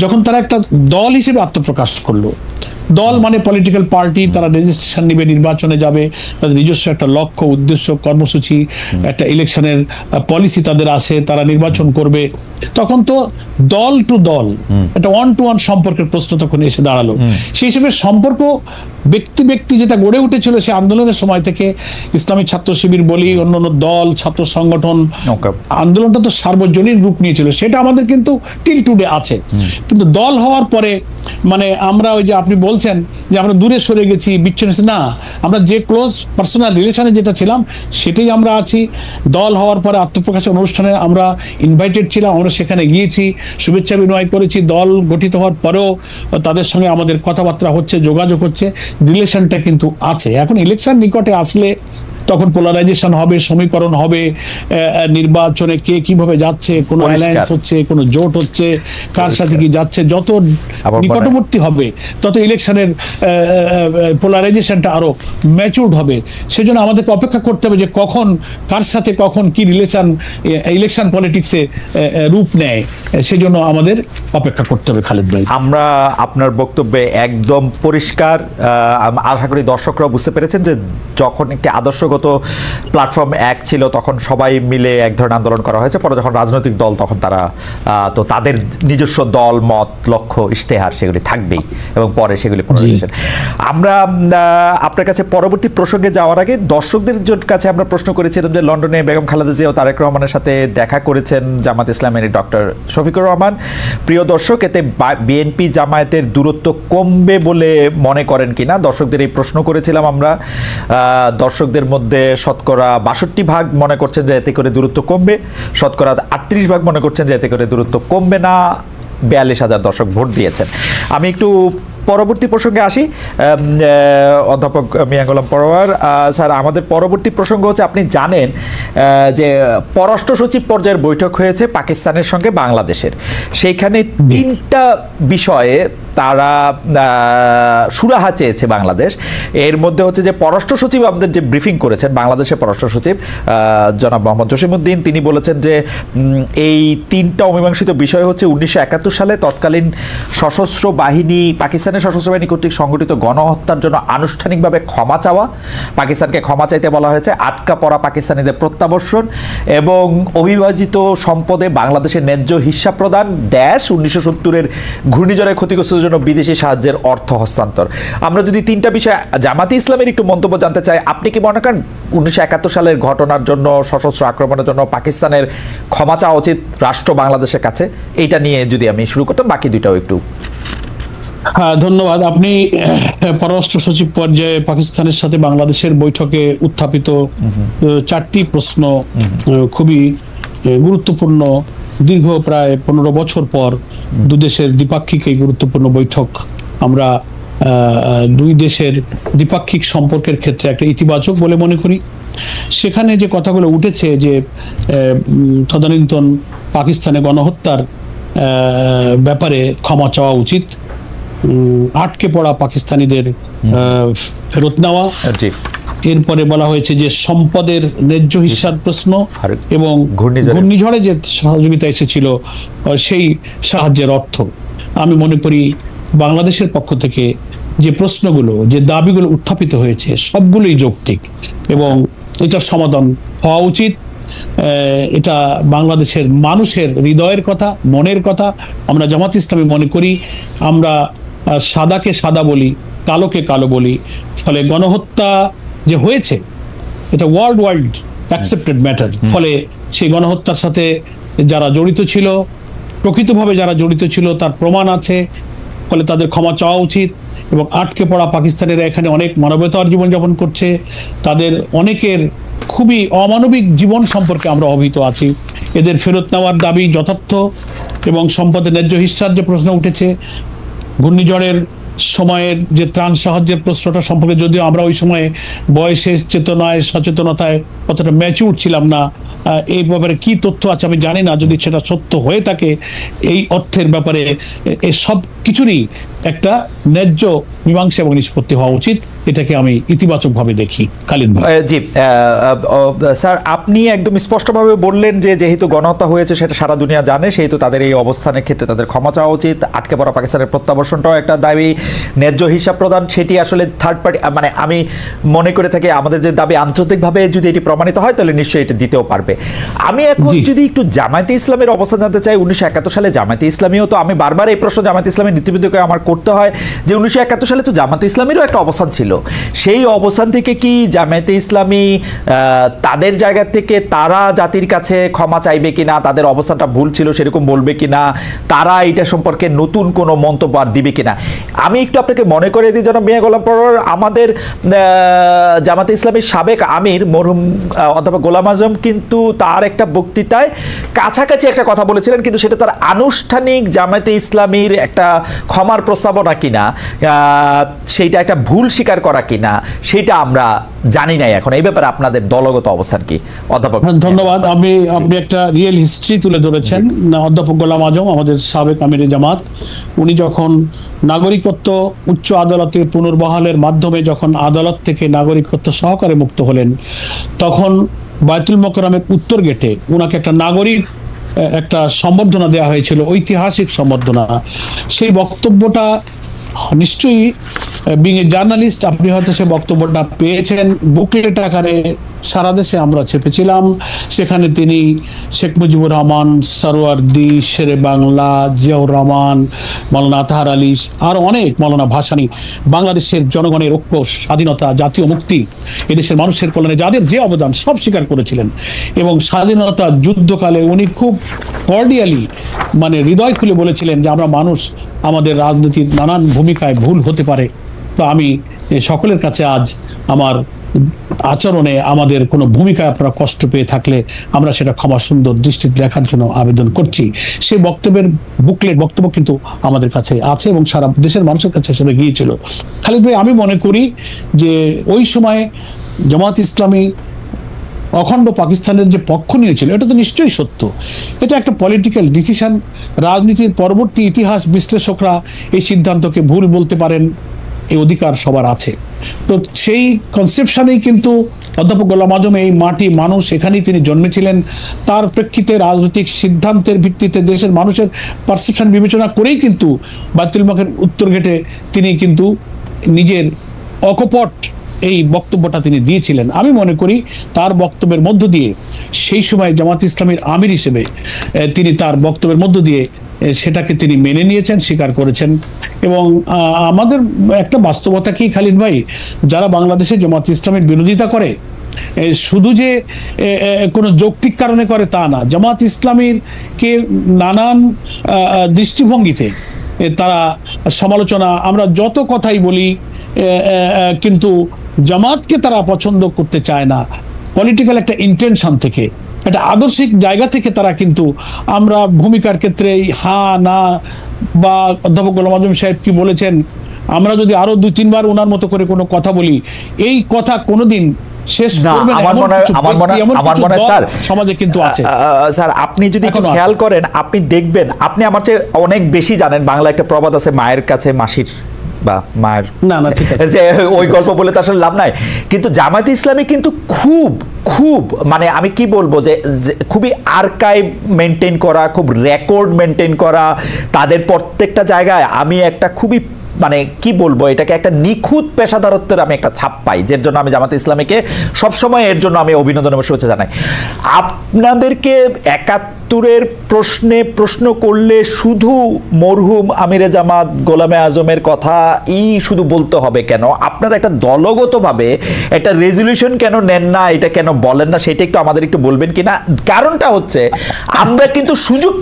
যখন তারা একটা দল হিসেবে আত্মপ্রকাশ করলো, দল মানে পলিটিক্যাল পার্টি, তারা রেজিস্ট্রেশন নিবে, নির্বাচনে যাবে, তাদের নিজস্ব একটা লক্ষ্য, উদ্দেশ্য, কর্মসূচি, একটা ইলেকশনের পলিসি তাদের আছে, তারা নির্বাচন করবে, তখন তো দল টু দল, একটা ওয়ান টু ওয়ান সম্পর্কের প্রশ্ন তখন এসে দাঁড়ালো। সেই হিসেবে সম্পর্ক ব্যক্তি ব্যক্তি যেটা গড়ে উঠেছিল সে আন্দোলনের সময় থেকে, ইসলামী ছাত্র শিবির বলি, অন্যান্য দল, ছাত্র সংগঠন, আন্দোলনটা তো সার্বজনীন রূপ নিয়েছিল, সেটা আমাদের কিন্তু টিল টুডে আছে। কিন্তু দল হওয়ার পরে মানে আমরা ওই যে আপনি বলছেন যে আমরা দূরে সরে গেছি, বিচ্ছিন্ন, না, আমরা যে ক্লোজ পার্সোনাল রিলেশনে যেটা ছিলাম সেটাই আমরা আছি। দল হওয়ার পরে আত্মপ্রকাশের অনুষ্ঠানে আমরা ইনভাইটেড ছিলাম, আমরা সেখানে গিয়েছি, শুভেচ্ছা বিনিময় করেছি। দল গঠিত হওয়ার পরেও তাদের সঙ্গে আমাদের কথাবার্তা হচ্ছে, যোগাযোগ হচ্ছে, রিলেশনটা কিন্তু আছে। এখন ইলেকশন নিকটে আসলে তখন পোলারাইজেশন হবে, সমীকরণ হবে, নির্বাচনে কে কিভাবে যাচ্ছে, কোন অ্যালায়েন্স হচ্ছে, কোন জোট হচ্ছে, কার সাথে কি যাচ্ছে, যত নিকটবর্তী হবে তত ইলেকশনের পোলারাইজেশনটা আরো ম্যাচুরড হবে। সেজন্য আমাদেরকে অপেক্ষা করতে হবে যে কখন কার সাথে কখন কি রিলেশন ইলেকশন পলিটিক্সে রূপ নেয়, সেজন্য আমাদের অপেক্ষা করতে হবে খালেদ ভাই।
আমরা আপনার বক্তব্যে একদম পরিষ্কার, আশা করি দর্শকরা বুঝতে পেরেছেন যে যখন একটি আদর্শগত প্ল্যাটফর্ম এক ছিল তখন সবাই মিলে এক ধরনের আন্দোলন করা হয়েছে, পরে যখন রাজনৈতিক দল তখন তারা তো তাদের নিজস্ব দল মত লক্ষ্য ইশতেহার সেগুলি থাকবেই এবং পরে সেগুলি আমরা আপনার কাছে পরবর্তী প্রসঙ্গে যাওয়ার আগে দর্শকদের কাছে আমরা প্রশ্ন করেছিলাম যে লন্ডনে বেগম খালেদা জিয়া ও তারেক রহমানের সাথে দেখা করেছেন জামাত ইসলামের ডক্টর শফিকুর রহমান। প্রিয় দর্শক, এতে বিএনপি জামায়াতের দূরত্ব কমবে বলে মনে করেন কিনা দর্শকদের এই প্রশ্ন করেছিলাম আমরা। দর্শকদের মধ্যে শতকরা 62% মনে করছেন যে এতে করে দূরত্ব কমবে, শতকরা 38% মনে করছেন যে এতে করে দূরত্ব কমবে না। 42,000 দর্শক ভোট দিয়েছেন। আমি একটু পরবর্তী প্রসঙ্গে আসি। অধ্যাপক মিয়া গোলাম পরোয়ার স্যার, আমাদের পরবর্তী প্রসঙ্গ হচ্ছে, আপনি জানেন যে পররাষ্ট্র সচিব পর্যায়ের বৈঠক হয়েছে পাকিস্তানের সঙ্গে বাংলাদেশের। সেইখানে 3টা বিষয়ে তারা সুরাহা চেয়েছে বাংলাদেশ। এর মধ্যে হচ্ছে যে পররাষ্ট্র সচিব আমাদের যে ব্রিফিং করেছেন, বাংলাদেশের পররাষ্ট্র সচিব জনাব মোহাম্মদ জসিমউদ্দিন, তিনি বলেছেন যে এই 3টা অমীমাংসিত বিষয় হচ্ছে 1971 সালে তৎকালীন সশস্ত্র বাহিনী, পাকিস্তানের সশস্ত্র বাহিনী কর্তৃক সংগঠিত গণহত্যার জন্য আনুষ্ঠানিকভাবে ক্ষমা চাওয়া, পাকিস্তানকে ক্ষমা চাইতে বলা হয়েছে, আটকা পড়া পাকিস্তানিদের প্রত্যাবর্ষণ এবং অবিভাজিত সম্পদে বাংলাদেশের ন্যায্য হিস্সা প্রদান, 1970-এর ঘূর্ণিঝড়ে ক্ষতিগ্রস্ত জন্য বিদেশি সাহায্যের অর্থ হস্তান্তর। আমরা যদি 3টা বিষয় জামাতে ইসলামের একটু মন্তব্য জানতে চাই, আপনি কি মনে করেন 1971 সালের ঘটনার জন্য, সশস্ত্র আক্রমণের জন্য পাকিস্তানের ক্ষমা চাওয়া উচিত রাষ্ট্র বাংলাদেশের কাছে? এইটা নিয়ে যদি আমি শুরু করতাম, বাকি দুইটাও একটু।
হ্যাঁ, ধন্যবাদ। আপনি পররাষ্ট্র সচিব পর্যায়ে পাকিস্তানের সাথে বাংলাদেশের বৈঠকে উত্থাপিত 4টি প্রশ্ন খুবই গুরুত্বপূর্ণ। দীর্ঘ প্রায় 15 বছর পর দুদেশের দ্বিপাক্ষিক এই গুরুত্বপূর্ণ বৈঠক আমরা দুই দেশের দ্বিপাক্ষিক সম্পর্কের ক্ষেত্রে একটা ইতিবাচক বলে মনে করি। সেখানে যে কথাগুলো উঠেছে যে তদানীন্তন পাকিস্তানে গণহত্যার ব্যাপারে ক্ষমা চাওয়া উচিত, আটকে পড়া পাকিস্তানিদের ফেরত নেওয়া, এরপরে বলা হয়েছে যে সম্পদের ন্যায্য হিস্সার প্রশ্ন এবং ঘূর্ণিঝড়ে যে সহযোগিতা এসেছিল সেই সাহায্যের অর্থ। আমি মনে করি বাংলাদেশের পক্ষ থেকে যে প্রশ্নগুলো, যে দাবিগুলো উত্থাপিত হয়েছে সবগুলোই যৌক্তিক এবং এটার সমাধান হওয়া উচিত। এটা বাংলাদেশের মানুষের হৃদয়ের কথা, মনের কথা। আমরা জামাত ইসলামী মনে করি আমরা সাদাকে সাদা বলি, কালোকে কালো বলি। ফলে গণহত্যা যে হয়েছে এটা ওয়ার্ল্ড অ্যাকসেপ্টেড ম্যাটার। ফলে সেই গণহত্যার সাথে যারা জড়িত ছিল, প্রকৃতভাবে যারা জড়িত ছিল তার প্রমাণ আছে, ফলে তাদের ক্ষমা চাওয়া উচিত। এবং আটকে পড়া পাকিস্তানিরা এখানে অনেক মানবতার জীবনযাপন করছে, তাদের অনেকের খুবই অমানবিক জীবন সম্পর্কে আমরা অবহিত আছি। এদের ফেরত নেওয়ার দাবি যথার্থ এবং সম্পদের ন্যায্য হিস্সার যে প্রশ্ন উঠেছে, ঘূর্ণিঝড়ের সময়ের যে ত্রাণ সাহায্যের প্রশ্নটা সম্পর্কে যদিও আমরা ওই সময়ে বয়সের চেতনায়, সচেতনতায় কতটা ম্যাচিউর ছিলাম না, এই ব্যাপারে কি তথ্য আছে আমি জানি না। যদি সেটা সত্য হয়ে থাকে, এই অর্থের ব্যাপারে এই সব কিছুরই একটা ন্যায্য মীমাংসা এবং নিষ্পত্তি হওয়া উচিত। এটাকে আমি ইতিবাচকভাবে দেখি। খালিদ ভাই।
জি স্যার, আপনি একদম স্পষ্টভাবে বললেন যে যেহেতু গণহত্যা হয়েছে সেটা সারা দুনিয়া জানে, সেহেতু তাদের এই অবস্থানের ক্ষেত্রে তাদের ক্ষমা চাওয়া উচিত। আটকে পড়া পাকিস্তানের প্রত্যাবর্ষণটাও একটা দাবি, ন্যায্য হিসাব প্রদান সেটি আসলে থার্ড পার্টি, মানে আমি মনে করে থাকি আমাদের যে দাবি আন্তর্জাতিকভাবে যদি এটি প্রমাণিত হয় তাহলে নিশ্চয়ই এটি দিতেও পারবে। আমি এখন যদি একটু জামায়াতে ইসলামের অবস্থান জানতে চাই। 1971 সালে জামায়াতে ইসলামীও তো, আমি বারবার এই প্রশ্ন জামায়াতে ইসলামের নীতিবিদকে আমার করতে হয় যে 1971 সালে তো জামায়াতে ইসলামীরও একটা অবস্থান ছিল। সেই অবস্থান থেকে কি জামায়াতে ইসলামী তাদের জায়গা থেকে তারা জাতির কাছে ক্ষমা চাইবে কিনা, তাদের অবস্থানটা ভুল ছিল সেরকম বলবে কিনা, তারা এটা সম্পর্কে নতুন কোনো মন্তব্য আর দিবে কিনা? আমি একটু আপনাকে মনে করে দিই, জনাব মিয়া গোলাম পরোয়ার, আমাদের জামায়াতে ইসলামীর সাবেক আমির মরহুম অধ্যাপক গোলাম আজম কিন্তু তার একটা বক্তৃতায় কাছাকাছি একটা কথা বলেছিলেন, কিন্তু সেটা তার আনুষ্ঠানিক জামায়াতে ইসলামীর একটা ক্ষমার প্রস্তাবনা কিনা, সেইটা একটা ভুল স্বীকার করা কিনা, সেটা আমরা জানি নাই এখন এই ব্যাপারে আপনাদের দলগত অবস্থান কি অধ্যাপক?
ধন্যবাদ। আপনি একটা রিয়েল হিস্ট্রি তুলে ধরেছেন। অধ্যাপক গোলাম আজম আমাদের সাবেক আমিরে জামাত, উনি যখন নাগরিকত্ব উচ্চ আদালতের পুনর্বহালের মাধ্যমে যখন আদালত থেকে নাগরিকত্ব সহকারে মুক্ত হলেন, তখন বায়তুল মোকাররমের উত্তর গেটে ওনাকে একটা নাগরিক একটা সম্বর্ধনা দেওয়া হয়েছিল, ঐতিহাসিক সম্বর্ধনা। সেই বক্তব্যটা নিশ্চয়ই বিং এ জার্নালিস্ট আপনি হয়তো সে বক্তব্যটা পেয়েছেন, বুকলেট আকারে সারা দেশে আমরা ছেপেছিলাম। সেখানে তিনি শেখ মুজিবুর রহমান, সরওয়ার্দী, শেরে বাংলা, জিয়াউর রহমান, মৌলানা আতহার আলী, আর অনেক, মৌলানা ভাসানী, বাংলাদেশের জনগণের ঐক্য, স্বাধীনতা, জাতীয় মুক্তি, এদেশের মানুষের কল্যাণে যাদের যে অবদান সব স্বীকার করেছিলেন। এবং স্বাধীনতা যুদ্ধকালে উনি খুব কর্ডিয়ালি, মানে হৃদয় খুলে বলেছিলেন যে আমরা মানুষ, আমাদের রাজনীতির নানান ভূমিকায় ভুল হতে পারে। তো আমি সকলের কাছে আজ আমার আচরণে আমাদের কোনো ভূমিকায় আপনারা কষ্ট পেয়ে থাকলে আমরা সেটা ক্ষমা সুন্দর দৃষ্টিতে দেখার জন্য আবেদন করছি। সেই বক্তব্যের বক্তব্য কিন্তু আমাদের কাছে আছে এবং সারা দেশের মানুষের কাছে সেটা গিয়েছিল। খালিদ ভাই, আমি মনে করি যে ওই সময় জামাত ইসলামী অখণ্ড পাকিস্তানের যে পক্ষ নিয়েছিল, এটা তো নিশ্চয়ই সত্য। এটা একটা পলিটিক্যাল ডিসিশন। রাজনীতির পরবর্তী ইতিহাস বিশ্লেষকরা এই সিদ্ধান্তকে ভুল বলতে পারেন, এই অধিকার সবার আছে। তো সেই কনসেপশনেই কিন্তু অধ্যাপক গোলাম আজম, এই মাটি মানুষ, এখানেই তিনি জন্মেছিলেন। তার প্রেক্ষিতে রাজনৈতিক সিদ্ধান্তের ভিত্তিতে দেশের মানুষের পারসেপশন বিবেচনা করেই কিন্তু বায়তুল মোকাররমের উত্তর গেটে তিনি কিন্তু নিজের অকপট এই বক্তব্যটা তিনি দিয়েছিলেন। আমি মনে করি তার বক্তব্যের মধ্য দিয়ে সেই সময় জামাত ইসলামীর আমির হিসেবে তিনি তার বক্তব্যের মধ্য দিয়ে সেটাকে তিনি মেনে নিয়েছেন, স্বীকার করেছেন। এবং আমাদের একটা বাস্তবতা কি খালিদ ভাই, যারা বাংলাদেশে জামাত ইসলামের বিরোধিতা করে শুধু যে কোনো যৌক্তিক কারণে করে তা না, জামাত ইসলামীর কে নানান দৃষ্টিভঙ্গিতে তারা সমালোচনা, আমরা যত কথাই বলি, কিন্তু জামাতকে তারা পছন্দ করতে চায় না। পলিটিক্যাল একটা ইন্টেনশন থেকে, একটা আদর্শিক জায়গা থেকে তারা কিন্তু, আমরা ভূমিকার ক্ষেত্রে হা না, বা অধ্যাপক গোলাম আজম সাহেব কি বলেছেন, আমরা যদি আরো 2-3 বার ওনার মতো করে কোনো কথা বলি, এই কথা কোনোদিন শেষ করবে না।
আমার মনে স্যার
সমাজে কিন্তু আছে।
স্যার আপনি যদি খেয়াল করেন, আপনি দেখবেন, আপনি আমার চেয়ে অনেক বেশি জানেন। বাংলা একটা প্রবাদ আছে, মায়ের কাছে মাসির বা মায়ের,
না ঠিক আছে,
যে ওই গল্প বলে তো আসলে লাভ নাই। কিন্তু জামায়াত ইসলামী কিন্তু খুব মানে আমি কি বলবো, যে খুবই আর্কাইভ মেনটেন করা, খুব রেকর্ড মেনটেন করা, তাদের প্রত্যেকটা জায়গায় আমি একটা খুবই, মানে কি বলবো, এটাকে একটা নিখুঁত পেশাদারত্বের আমি একটা ছাপ পাই, যার জন্য আমি জামাত ইসলামীকে সবসময় এর জন্য আমি অভিনন্দন এবং শুভেচ্ছা জানাই। আপনাদেরকে 71-এর প্রশ্নে প্রশ্ন করলে শুধু মরহুম আমিরে জামাত গোলামে আজমের কথাই শুধু বলতে হবে কেন? আপনারা একটা দলগতভাবে একটা রেজলিউশন কেন নেন না, এটা কেন বলেন না, সেটা একটু আমাদের একটু বলবেন কিনা? কারণটা হচ্ছে, আমরা কিন্তু সুযোগ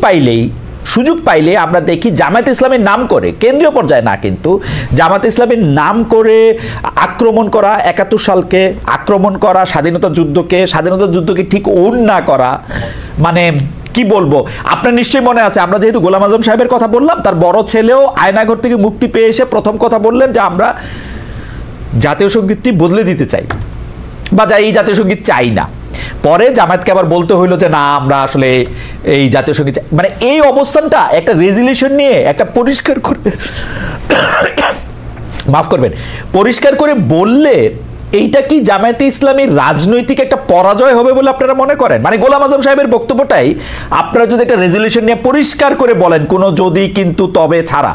পাইলে আমরা দেখি জামায়াত ইসলামের নাম করে, কেন্দ্রীয় পর্যায়ে না, কিন্তু জামায়াত ইসলামের নাম করে আক্রমণ করা, 71 সালকে আক্রমণ করা, স্বাধীনতা যুদ্ধকে ঠিক ওন না করা, মানে কি বলবো। আপনার নিশ্চয়ই মনে আছে, আমরা যেহেতু গোলাম আজম সাহেবের কথা বললাম, তার বড় ছেলেও আয়নাঘর থেকে মুক্তি পেয়ে এসে প্রথম কথা বললেন যে আমরা জাতীয় সঙ্গীতটি বদলে দিতে চাই, বা এই জাতীয় সঙ্গীত চাই না। পরে জামায়াতকে আবার বলতে হইলো যে না, আমরা আসলে এই জাতীয় সঙ্গীত, মানে এই অবস্থানটা একটা রেজলিউশন নিয়ে একটা পরিষ্কার করে, মাফ করবেন, পরিষ্কার করে বললে এইটা কি জামায়াতে ইসলামীর রাজনৈতিক একটা পরাজয় হবে বলে আপনারা মনে করেন? মানে গোলাম আজম সাহেবের বক্তব্যটাই আপনারা যদি একটা রেজলিউশন নিয়ে পরিষ্কার করে বলেন, কোনো যদি কিন্তু তবে ছাড়া,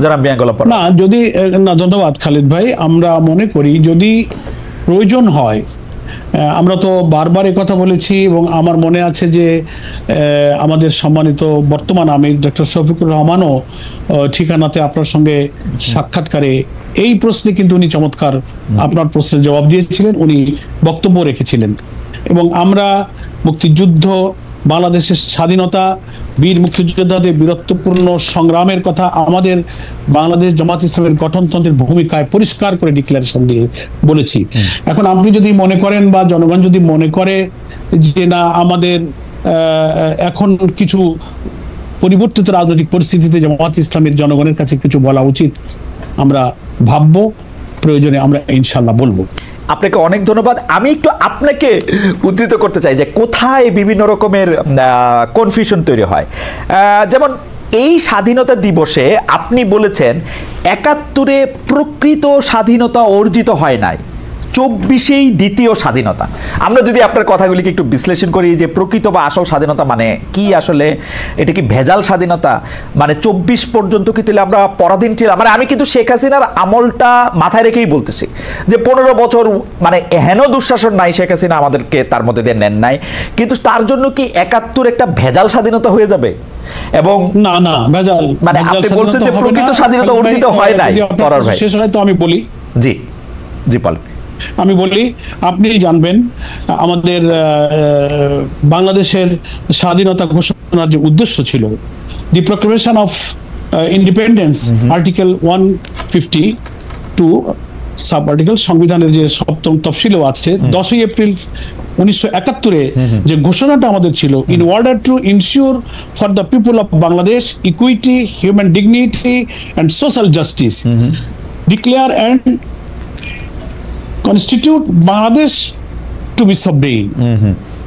যারা
না, যদি না, ধন্যবাদ খালিদ ভাই। আমরা মনে করি যদি প্রয়োজন হয়, আমরা তো বারবার কথা বলেছি, এবং আমার মনে আছে যে আমাদের সম্মানিত বর্তমান আমির ডক্টর শফিকুর রহমানও ঠিকানাতে আপনার সঙ্গে সাক্ষাৎকারে এই প্রশ্নে কিন্তু উনি চমৎকার আপনার প্রশ্নের জবাব দিয়েছিলেন, উনি বক্তব্য রেখেছিলেন। এবং আমরা মুক্তিযুদ্ধ, বাংলাদেশের স্বাধীনতা, বীর মুক্তিযোদ্ধাদের বীরত্বপূর্ণ সংগ্রামের কথা আমাদের বাংলাদেশ জামাত ইসলামের গঠনতন্ত্রের ভূমিকায় পরিষ্কার করে ডিক্লারেশন দিয়ে বলেছি। এখন আপনি যদি মনে করেন, বা জনগণ যদি মনে করে যে না, আমাদের এখন কিছু পরিবর্তিত রাজনৈতিক পরিস্থিতিতে জামাত ইসলামের জনগণের কাছে কিছু বলা উচিত, আমরা ভাববো, প্রয়োজনে আমরা ইনশাল্লাহ বলবো।
আপনাকে অনেক ধন্যবাদ। আমি একটু আপনাকে উদ্ধৃত করতে চাই যে কোথায় বিভিন্ন রকমের কনফিউশন তৈরি হয়। যেমন এই স্বাধীনতা দিবসে আপনি বলেছেন ৭১-এ প্রকৃত স্বাধীনতা অর্জিত হয় নাই, ২৪-এই দ্বিতীয় স্বাধীনতা। আমরা যদি আপনার কথাগুলিকে একটু বিশ্লেষণ করি যে প্রকৃত বা আসল স্বাধীনতা মানে কি, আসলে এটা কি ভেজাল স্বাধীনতা, মানে ২৪ পর্যন্ত কি তাহলে আমরা পরাধীন ছিলাম? মানে আমি কিন্তু শেখ হাসিনার আমলটা মাথায় রেখেই বলতেছি যে ১৫ বছর মানে হেন দুঃশাসন নাই, শেখ হাসিনা আমাদেরকে তার মধ্যে দিয়ে নেন নাই, কিন্তু তার জন্য কি ৭১ একটা ভেজাল স্বাধীনতা হয়ে যাবে? এবং
না না ভেজাল,
মানে আপনি বলছেন যে প্রকৃত স্বাধীনতা অর্জিত হয় নাই। পরার ভাই
শেষ হয় তো আমি বলি।
জি জি বলেন।
আমি বলি, আপনি জানবেন আমাদের বাংলাদেশের স্বাধীনতা ঘোষণার যে উদ্দেশ্য ছিল, the proclamation of independence, article 152 sub article, সংবিধানের যে ৭ম তফসিলও আছে, 10ই এপ্রিল ১৯৭১-এ যে ঘোষণাটা আমাদের ছিল, in order to ensure for the people of Bangladesh equity, human dignity and social justice, declare and constitute Bangladesh to be sovereign.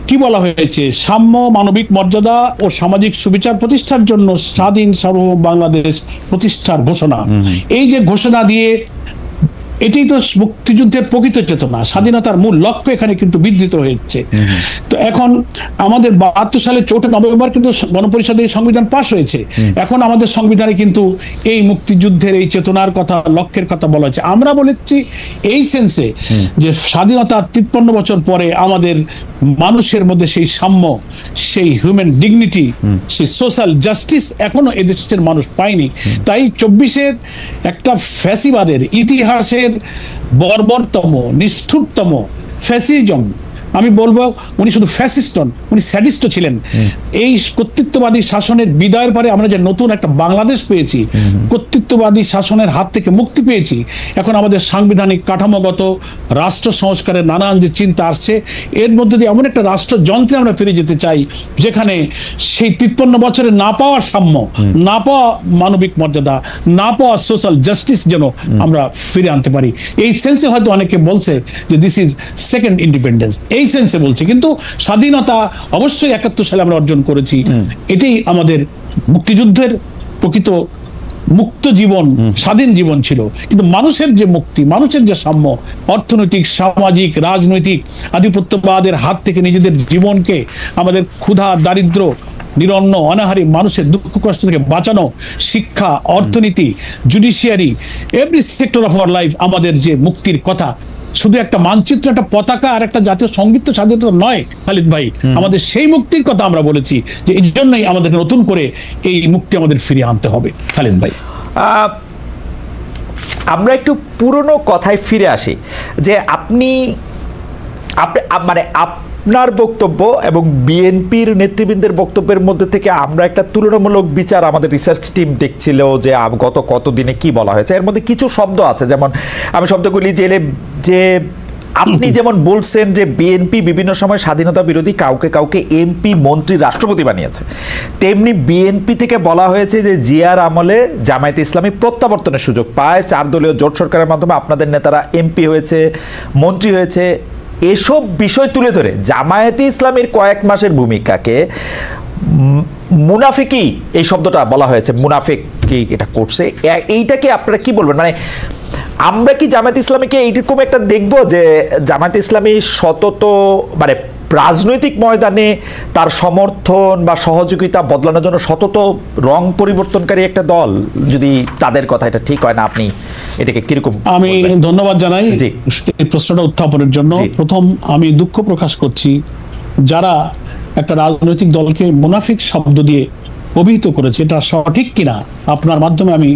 কি বলা হয়েছে? সাম্য, মানবিক মর্যাদা ও সামাজিক সুবিচার প্রতিষ্ঠার জন্য স্বাধীন সার্বভৌম বাংলাদেশ প্রতিষ্ঠার ঘোষণা। এই যে ঘোষণা দিয়ে, এটাই তো মুক্তিযুদ্ধের প্রকৃত চেতনা, স্বাধীনতার মূল লক্ষ্য এখানে কিন্তু বিধৃত হয়েছে। তো এখন আমাদের ৭২ সালে ৪ নভেম্বর কিন্তু গণপরিষদের সংবিধান পাশ হয়েছে। এখন আমাদের সংবিধানে কিন্তু এই মুক্তিযুদ্ধের এই চেতনার কথা, লক্ষ্যের কথা বলা হয়েছে। আমরা বলেছি এই সেন্সে যে স্বাধীনতার ৫৩ বছর পরে আমাদের মানুষের মধ্যে সেই সাম্য, সেই হিউম্যান ডিগনিটি, সেই সোশ্যাল জাস্টিস এখনো এদেশের মানুষ পায়নি। তাই ২৪-এর একটা ফ্যাসিবাদের ইতিহাসের বর্বরতম, নিষ্ঠুরতম ফ্যাসিজম, আমি বলবো উনি শুধু ফ্যাসিস্ট নন, উনি স্যাডিস্ট ছিলেন। এই কর্তৃত্ববাদী শাসনের বিদায়ের পরে আমরা যে নতুন একটা বাংলাদেশ পেয়েছি, কর্তৃত্ববাদী শাসনের হাত থেকে মুক্তি পেয়েছি, এখন আমাদের সাংবিধানিক কাঠামোগত রাষ্ট্র সংস্কারের নানান যে চিন্তা আসছে, এর মধ্যে দিয়ে এমন একটা রাষ্ট্রযন্ত্রে আমরা ফিরে যেতে চাই যেখানে সেই ৫৩ বছরে না পাওয়া সাম্য, না পাওয়া মানবিক মর্যাদা, না পাওয়া সোশ্যাল জাস্টিস যেন আমরা ফিরে আনতে পারি। এই সেন্সে হয়তো অনেকে বলছে যে দিস ইজ সেকেন্ড ইন্ডিপেন্ডেন্স, এই সেন্সে বলছি, কিন্তু স্বাধীনতা অবশ্যই ৭১ সালে আমরা অর্জন করেছি। এটাই আমাদের মুক্তিযুদ্ধের প্রকৃত মুক্ত জীবন, স্বাধীন জীবন ছিল। কিন্তু মানুষের যে মুক্তি, মানুষের যে সাম্য, অর্থনৈতিক, সামাজিক, রাজনৈতিক আধিপত্যবাদের হাত থেকে নিজেদের জীবনকে, আমাদের ক্ষুধা, দারিদ্র, নিরন্ন, অনাহারী মানুষের দুঃখ কষ্ট থেকে বাঁচানো, শিক্ষা, অর্থনীতি, judiciary, every sector of our life, আমাদের যে মুক্তির কথা, শুধু একটা মানচিত্র, একটা পতাকা আর একটা জাতীয় সঙ্গীত স্বাধীনতা নয় খালিদ ভাই, আমাদের সেই মুক্তির কথা আমরা বলেছি যে এই জন্যই আমাদের নতুন করে এই মুক্তি আমাদের ফিরিয়ে আনতে হবে। খালিদ ভাই,
আমরা একটু পুরনো কথায় ফিরে আসি যে আপনি মানে আপনার বক্তব্য এবং বিএনপির নেতৃবৃন্দের বক্তব্যের মধ্যে থেকে আমরা একটা তুলনামূলক বিচার আমাদের রিসার্চ টিম দেখছিল যে গত কতদিনে কি বলা হয়েছে। এর মধ্যে কিছু শব্দ আছে, যেমন আমি শব্দগুলি যে আপনি যেমন বলছেন যে বিএনপি বিভিন্ন সময় স্বাধীনতা বিরোধী কাউকে কাউকে এমপি, মন্ত্রী, রাষ্ট্রপতি বানিয়েছে, তেমনি বিএনপি থেকে বলা হয়েছে যে জিয়ার আমলে জামায়াতে ইসলামী প্রত্যাবর্তনের সুযোগ পায়, ৪ দলীয় জোট সরকারের মাধ্যমে আপনাদের নেতারা এমপি হয়েছে, মন্ত্রী হয়েছে। এসব বিষয় তুলে ধরে জামায়াতে ইসলামীর কয়েক মাসের ভূমিকাকে মুনাফিকি, এই শব্দটা বলা হয়েছে, মুনাফিকি এটা করছে, এইটাকে আপনারা কি বলবেন? মানে আমরা কি জামায়াতে ইসলামীকে এইরকম একটা দেখবো যে জামায়াতে ইসলামী সতত মানে রাজনৈতিক ময়দানে তার সমর্থন বা সহযোগিতা বদলানোর জন্য সতত রং পরিবর্তনকারী একটা দল, যদি তাদের কথা এটা ঠিক হয় না, আপনি এটাকে কিরকম?
আমি ধন্যবাদ জানাই এই প্রশ্নটা উত্থাপনের জন্য। প্রথম আমি দুঃখ প্রকাশ করছি যারা একটা রাজনৈতিক দলকে মুনাফিক শব্দ দিয়ে অভিহিত করেছে, এটা সঠিক কিনা আপনার মাধ্যমে আমি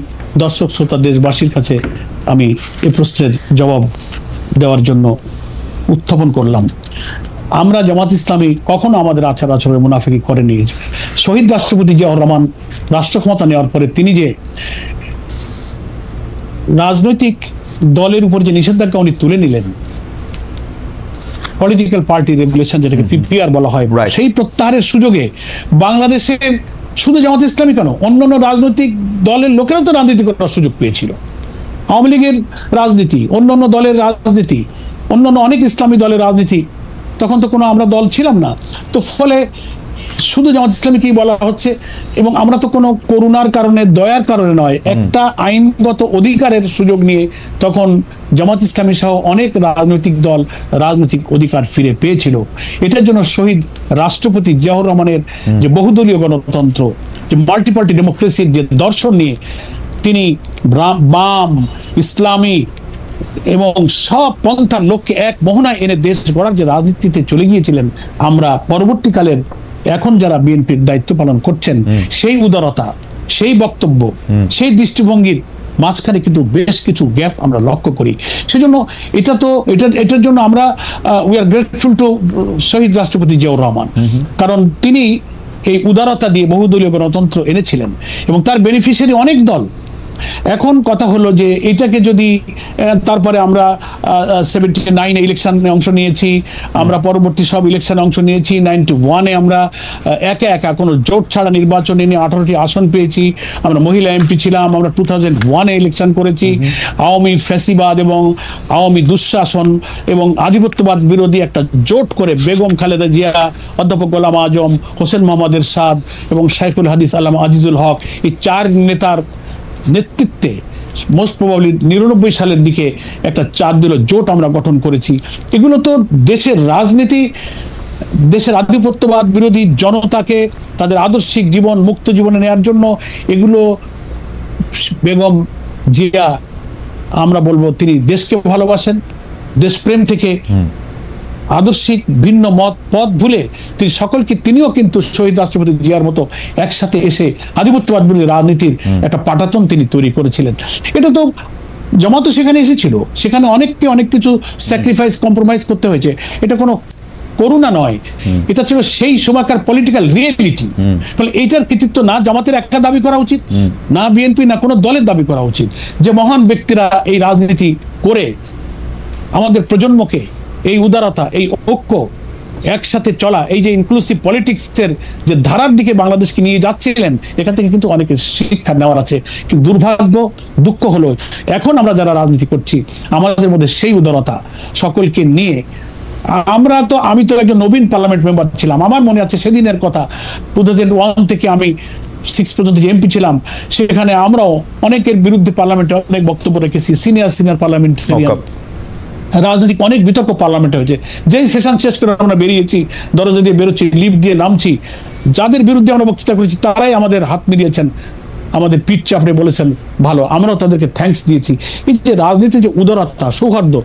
দর্শক শ্রোতা দেশবাসীর কাছে আমি এই প্রশ্নের জবাব দেওয়ার জন্য উত্থাপন করলাম। আমরা জামাত ইসলামী কখনো আমাদের আচার আচরণে মুনাফিকি করেনি। শহীদ রাষ্ট্রপতি জিয়াউর রহমান রাষ্ট্র ক্ষমতা নেওয়ার পরে তিনি যে রাজনৈতিক দলের উপর যে নিষেধাজ্ঞা উনি তুলে নিলেন, পলিটিক্যাল পার্টি রেগুলেশন যেটাকে পিপিআর বলা হয়, সেই প্রত্যাহারের সুযোগে বাংলাদেশে শুধু জামাত ইসলামী কেন, অন্যান্য রাজনৈতিক দলের লোকেরাও তো রাজনীতি করার সুযোগ পেয়েছিল। আওয়ামী লীগের রাজনীতি, অন্যান্য দলের রাজনীতি, অন্যান্য অনেক ইসলামী দলের রাজনীতি, তখন তো কোনো আমরা দল ছিলাম না। তো ফলে শুধু জামাত ইসলামীকেই বলা হচ্ছে, এবং আমরা তো কোনো করুণার কারণে, দয়ার কারণে নয়, একটা আইনগত অধিকারের সুযোগ নিয়ে তখন জামাত ইসলামী সহ অনেক রাজনৈতিক দল রাজনৈতিক অধিকার ফিরে পেয়েছিল। এটার জন্য শহীদ রাষ্ট্রপতি জিয়াউর রহমানের যে বহুদলীয় গণতন্ত্র, যে মাল্টিপার্টি ডেমোক্রেসির যে দর্শন নিয়ে তিনি বাম, ইসলামী এবং সব পন্থার লোককে এক মোহনায় এনে দেশ গড়ার যে রাজনীতিতে চলে গিয়েছিলেন, আমরা পরবর্তীকালের এখন যারা বিএনপির দায়িত্ব পালন করছেন, সেই উদারতা, সেই বক্তব্য, সেই দৃষ্টিভঙ্গির মাঝখানে কিন্তু বেশ কিছু গ্যাপ আমরা লক্ষ্য করি। সেজন্য এটার জন্য আমরা উই আর গ্রেটফুল টু শহীদ রাষ্ট্রপতি জিয়াউর রহমান, কারণ তিনি এই উদারতা দিয়ে বহুদলীয় গণতন্ত্র এনেছিলেন এবং তার বেনিফিশিয়ারি অনেক দল। এখন কথা হলো যে এটাকে যদি তারপরে আমরা 79 ইলেকশনে অংশ নিয়েছি, আমরা পরবর্তী সব ইলেকশনে অংশ নিয়েছি, 91-এ আমরা একা একা কোনো জোট ছাড়া নির্বাচনে নিয়ে 18টি আসন পেয়েছি, আমরা মহিলা এমপি ছিলাম, আমরা 2001-এ ইলেকশন করেছি। আওয়ামী ফ্যাসিবাদ এবং আওয়ামী দুঃশাসন এবং আধিপত্যবাদ বিরোধী একটা জোট করে বেগম খালেদা জিয়া, অধ্যাপক গোলাম আজম, হোসেন মোহাম্মদ এরশাদ এবং শাইখুল হাদিস আল্লামা আজিজুল হক, এই 4 নেতার নেতৃত্বে মোস্ট প্রবাবলি 99 সালের দিকে একটা 4 দলীয় জোট আমরা গঠন করেছি। এগুলো তো দেশের রাজনীতি, দেশের আধিপত্যবাদ বিরোধী জনতাকে তাদের আদর্শিক জীবন, মুক্ত জীবনে নেওয়ার জন্য এগুলো বেগম জিয়া, আমরা বলবো তিনি দেশকে ভালোবাসেন, দেশপ্রেম থেকে আদর্শিক ভিন্ন মত পথ ভুলে তিনি সকলকে, তিনিও কিন্তু শহীদ রাষ্ট্রপতি জিয়ার মতো একসাথে এসে আধিপত্যবাদ বিরোধী রাজনীতির একটা পাটাতন তিনি তৈরি করেছিলেন। এটা তো জামাতও সেখানে এসেছিল, সেখানে অনেককে অনেক কিছু স্যাক্রিফাইস, কম্প্রোমাইজ করতে হয়েছে। এটা কোনো করুণা নয়, এটা ছিল সেই সময়কার পলিটিক্যাল রিয়েলিটি। ফলে এইটার কৃতিত্ব না জামাতের একটা দাবি করা উচিত, না বিএনপি, না কোনো দলের দাবি করা উচিত, যে মহান ব্যক্তিরা এই রাজনীতি করে আমাদের প্রজন্মকে এই উদারতা, এই ঐক্য, একসাথে চলা, এই যে ইনক্লুসিভ পলিটিক্সের যে ধারার দিকে বাংলাদেশকে নিয়ে যাচ্ছিলেন, এখান থেকে কিন্তু অনেকের শিক্ষা নেওয়ার আছে। কিন্তু দুর্ভাগ্য, দুঃখ হলো এখন আমরা যারা রাজনীতি করছি আমাদের মধ্যে সেই উদারতা সকলকে নিয়ে আমি তো একজন নবীন পার্লামেন্ট মেম্বার ছিলাম, আমার মনে আছে সেদিনের কথা, 2001 থেকে আমি 6 পর্যন্ত যে এমপি ছিলাম, সেখানে আমরাও অনেকের বিরুদ্ধে পার্লামেন্টে অনেক বক্তব্য রেখেছি, সিনিয়র পার্লামেন্টারিয়ান, রাজনৈতিক অনেক বিতর্ক পার্লামেন্টে হয়েছে। যেই সেশন শেষ করে আমরা বেরিয়েছি, দরজা দিয়ে বেরোচ্ছি, লিফট দিয়ে নামছি, যাদের বিরুদ্ধে আমরা বক্তৃতা করেছি তারাই আমাদের হাত মিলিয়েছেন, আমাদের পিঠ চাপড়ে বলেছেন ভালো, আমরাও তাদেরকে থ্যাঙ্কস দিয়েছি। এই যে রাজনীতির যে উদারতা, সৌহার্দ্য,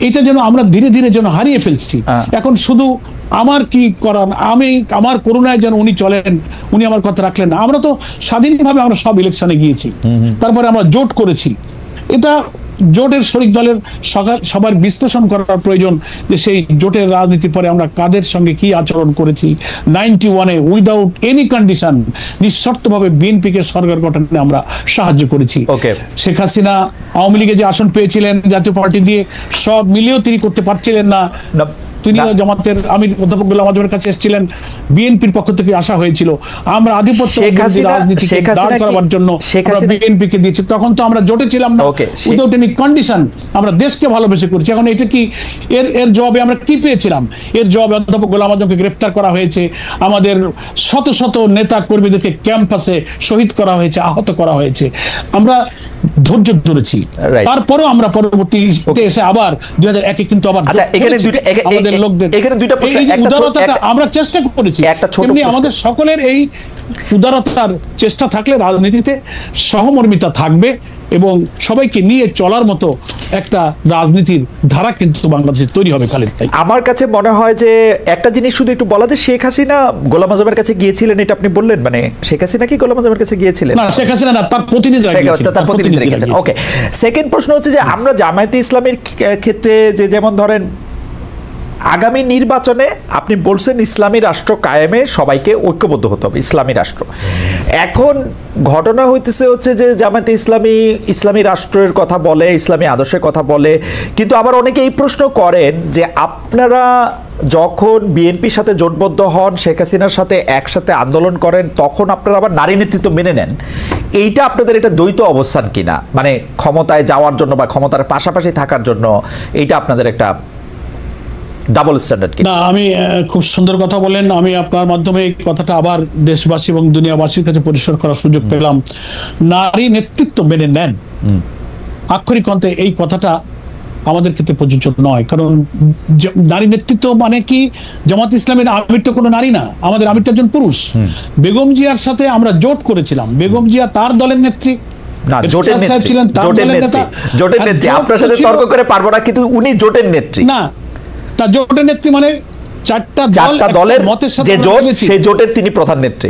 এটা যেন আমরা ধীরে ধীরে যেন হারিয়ে ফেলছি। এখন শুধু আমার কি করার, আমার করুণায় যেন উনি চলেন, উনি আমার কথা রাখলেন না। আমরা তো স্বাধীনভাবে আমরা সব ইলেকশনে গিয়েছি, তারপরে আমরা জোট করেছি। এটা জোটের শরিক দলের সবার বিশ্লেষণ করার প্রয়োজন, যে সেই জোটের রাজনীতির পরে আমরা কাদের সঙ্গে কি আচরণ করেছি। 91-এ উইদাউট এনি কন্ডিশন নিঃশর্তভাবে বিএনপিকে সরকার গঠনে আমরা সাহায্য করেছি। শেখ হাসিনা আওয়ামী লীগে যে আসন পেয়েছিলেন জাতীয় পার্টি দিয়ে, সব মিলিয়েও তিনি করতে পারছিলেন না। তিনি জামাতের আমির অধ্যাপক গোলাম আজমের কাছে এসেছিলেন, বিএনপির পক্ষ থেকে আসা হয়েছিল আমরা আধিপত্য রাজনীতিকে দাঁড় করাবার জন্য বিএনপিকে দিয়েছি। তখন তো আমরা জোটে ছিলাম না, উইদাউট এনি কন্ডিশন আমরা দেশকে ভালোবেসে করেছি। এখন এটা কি এর জবাবে আমরা কি পেয়েছিলাম? এর জবাবে অধ্যাপক গোলাম আজমকে গ্রেফতার করা হয়েছে, আমাদের শত শত নেতা কর্মীদেরকে ক্যাম্পাসে শহীদ করা হয়েছে, আহত করা হয়েছে। আমরা ধৈর্য ধরেছি, তারপরেও আমরা পরবর্তীতে এসে আবার 2001-এ কিন্তু আবার আমাদের লোকদের উদারতাটা আমরা চেষ্টা করেছি। তেমনি আমাদের সকলের এই উদারতার চেষ্টা থাকলে রাজনীতিতে সহমর্মিতা থাকবে এবং সবাইকে নিয়ে চলার মতো একটা রাজনীতির ধারা কিন্তু বাংলাদেশে তৈরি হবে। খালিদ ভাই,
আমার কাছে মনে হয় যে একটা জিনিস শুধু একটু বলা, যে শেখ হাসিনা গোলাম আজমের কাছে গিয়েছিলেন, এটা আপনি বললেন, মানে শেখ হাসিনা কি গোলাম আজমের কাছে গিয়েছিলেন?
না, শেখ হাসিনা না, তার প্রতিনিধিরা গিয়েছিলেন।
ওকে, সেকেন্ড প্রশ্ন হচ্ছে যে আমরা জামায়াতে ইসলামের ক্ষেত্রে যে যেমন ধরেন আগামী নির্বাচনে আপনি বলছেন ইসলামী রাষ্ট্র কায়েমে সবাইকে ঐক্যবদ্ধ হতে হবে, ইসলামী রাষ্ট্র। এখন ঘটনা হইতেছে হচ্ছে যে জামায়াতে ইসলামী রাষ্ট্রের কথা বলে, ইসলামী আদর্শের কথা বলে, কিন্তু আবার অনেকে এই প্রশ্ন করেন যে আপনারা যখন বিএনপির সাথে জোটবদ্ধ হন, শেখ হাসিনার সাথে একসাথে আন্দোলন করেন, তখন আপনারা আবার নারী নেতৃত্ব মেনে নেন। এইটা আপনাদের এটা দ্বৈত অবস্থান কিনা, মানে ক্ষমতায় যাওয়ার জন্য বা ক্ষমতার পাশাপাশি থাকার জন্য এইটা আপনাদের একটা ডাবল স্ট্যান্ডার্ড কি?
না, আমি খুব সুন্দর কথা বলেন। আমি আপনার মাধ্যমে এই কথাটা আবার দেশবাসী এবং দুনিয়াবাসীর কাছে পরিষ্কার করার সুযোগ পেলাম। নারী নেতৃত্ব মেনে নেন, আক্ষরিক অর্থে এই কথাটা আমাদের ক্ষেত্রে প্রযোজ্য নয়। কারণ নারী নেতৃত্ব মানে কি, জামাত ইসলামের আমির তো কোনো নারী না, আমাদের আমিরটা একজন পুরুষ। বেগম জিয়ার সাথে আমরা জোট করেছিলাম, বেগম জিয়া তার দলের নেত্রী,
না জোটের নেত্রী, জোটের নেত্রী আপনার সাথে তর্ক করে পারবো না, কিন্তু উনি জোটের নেত্রী
না। তা জোটের নেত্রী মানে চারটা
দলের
মতের সাথে
যে জোট, সেই জোটের তিনি প্রধান নেত্রী।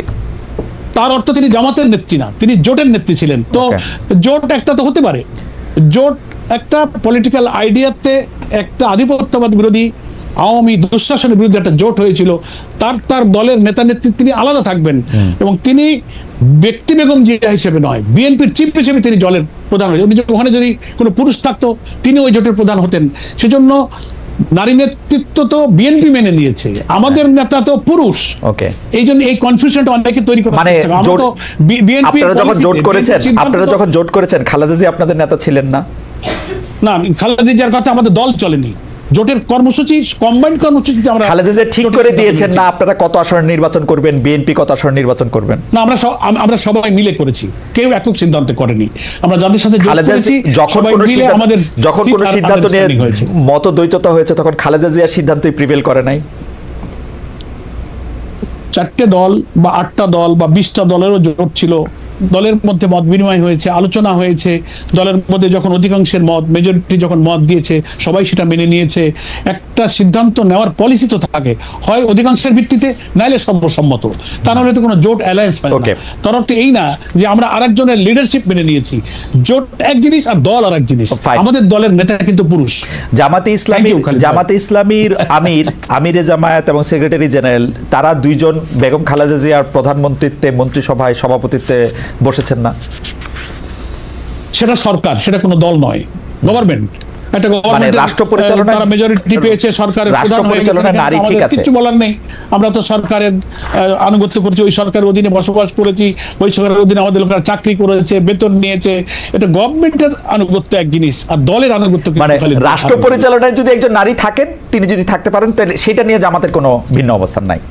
তার অর্থ তিনি জামাতের নেত্রী না, তিনি জোটের নেত্রী ছিলেন। তো জোট একটা তো হতে পারে, জোট একটা পলিটিক্যাল আইডিয়াতে একটা আধিপত্যবাদ বিরোধী আওয়ামী দুঃশাসনের বিরুদ্ধে একটা জোট হয়েছিল। তার দলের নেতা নেত্রী তিনি আলাদা থাকবেন, এবং তিনি ব্যক্তি বেগম জিয়া হিসেবে নয়, বিএনপির চিফ হিসেবে তিনি দলের প্রধান হয়েছেন। উনি ওখানে যদি কোনো পুরুষ থাকতো তিনি ওই জোটের প্রধান হতেন। সেজন্য নারী নেতৃত্ব তো বিএনপি মেনে নিয়েছে, আমাদের নেতা তো পুরুষ। এই জন্য এই কনফিউশনটা অনেকে তৈরি করে।
মানে আপনারা যখন জোট করেছেন খালেদা জিয়া আপনাদের নেতা ছিলেন না?
না, খালেদা জিয়ার কথা আমাদের দল চলেনি। জোটের কর্মসূচি, কম্বাইন্ড কর্মসূচিতে আমরা
খালেদা জিয়া ঠিক করে দিয়েছেন না আপনারা কত আসনে নির্বাচন করবেন, বিএনপি কত আসনে নির্বাচন করবেন?
না, আমরা সবাই মিলে করেছি, কেউ একক সিদ্ধান্ত করেনি। আমরা যাদের সাথে জোট করেছি
যখন কোনো সিদ্ধান্ত নিয়ে মতদ্বৈততা হয়েছে তখন খালেদা জিয়ার সিদ্ধান্তই প্রিভেল করে নাই।
4টে দল বা 8টা দল বা 20টা দলেরও জোট ছিল, দলের মধ্যে মত বিনিময় হয়েছে, আলোচনা হয়েছে, দলের মধ্যে যখন অধিকাংশের মত, মেজরিটি যখন মত দিয়েছে সবাই সেটা মেনে নিয়েছে। একটা সিদ্ধান্ত নেওয়ার পলিসি তো থাকে, হয় অধিকাংশের ভিত্তিতে নাইলে সর্বসম্মত, তা নাহলে তো কোনো জোট অ্যালায়েন্স পায় না। তার অর্থ এই না যে আমরা আরেকজনের লিডারশিপ মেনে নিয়েছি। জোট এক জিনিস আর দল আর এক জিনিস। আমাদের দলের নেতা কিন্তু পুরুষ।
জামাতে ইসলামীর আমিরে জামায়াত এবং সেক্রেটারি জেনারেল তারা দুইজন বেগম খালেদা জিয়ার প্রধানমন্ত্রীত্বে মন্ত্রিসভায় সভাপতিত্বে বসেছেন না?
সেটা সরকার, সেটা কোনো দল নয়, গভর্নমেন্ট। একটা গভর্নমেন্ট রাষ্ট্র পরিচালনা, তারা মেজরিটি পেয়েছে, সরকারের প্রধান হয়ে গেছে, নারী ঠিক আছে, কিছু বলার নেই। আমরা তো সরকারের আনুগত্য করছি, ওই সরকারের অধীনে বসবাস করেছি, ওই সরকারের অধীনে আমাদের লোকেরা চাকরি করেছে, বেতন নিয়েছে। এটা গভর্নমেন্টের আনুগত্য এক জিনিস, আর দলের আনুগত্য
মানে রাষ্ট্র পরিচালনায় যদি একজন নারী থাকেন, তিনি যদি থাকতে পারেন, তাহলে সেটা নিয়ে জামাতের কোনো ভিন্ন অবস্থান নাই।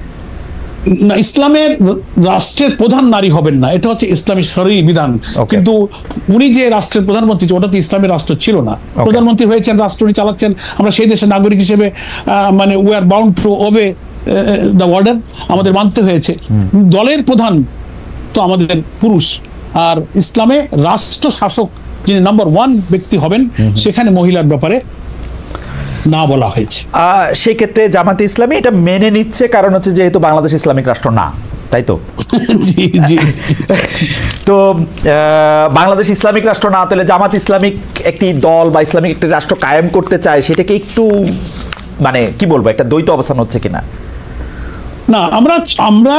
না, ইসলামের রাষ্ট্রের প্রধান নারী হবেন না, এটা হচ্ছে ইসলামী শরঈ বিধান। কিন্তু উনি যে রাষ্ট্রের প্রধানমন্ত্রী, ওটা তো ইসলামের রাষ্ট্র ছিল না। প্রধানমন্ত্রী হয়েছেন, রাষ্ট্র উনি চালাচ্ছেন। আমরা সেই দেশের নাগরিক হিসেবে মানে we are bound to ওবে the order, আমাদের মানতে হয়েছে। দলের প্রধান তো আমাদের পুরুষ, আর ইসলামে রাষ্ট্র শাসক যিনি নাম্বার 1 ব্যক্তি হবেন, সেখানে মহিলার ব্যাপারে না বলা হয়েছে।
সেই ক্ষেত্রে জামাতে ইসলামী এটা মেনে নিচ্ছে, কারণ হচ্ছে যেহেতু বাংলাদেশ ইসলামিক রাষ্ট্র না, তাই তো? তো বাংলাদেশ ইসলামিক রাষ্ট্র না, তাহলে জামাত ইসলামিক একটি দল বা ইসলামিক একটি রাষ্ট্র কায়েম করতে চায়, সেটাকে একটু মানে কি বলবো, একটা দ্বৈত অবস্থান হচ্ছে কিনা?
না, আমরা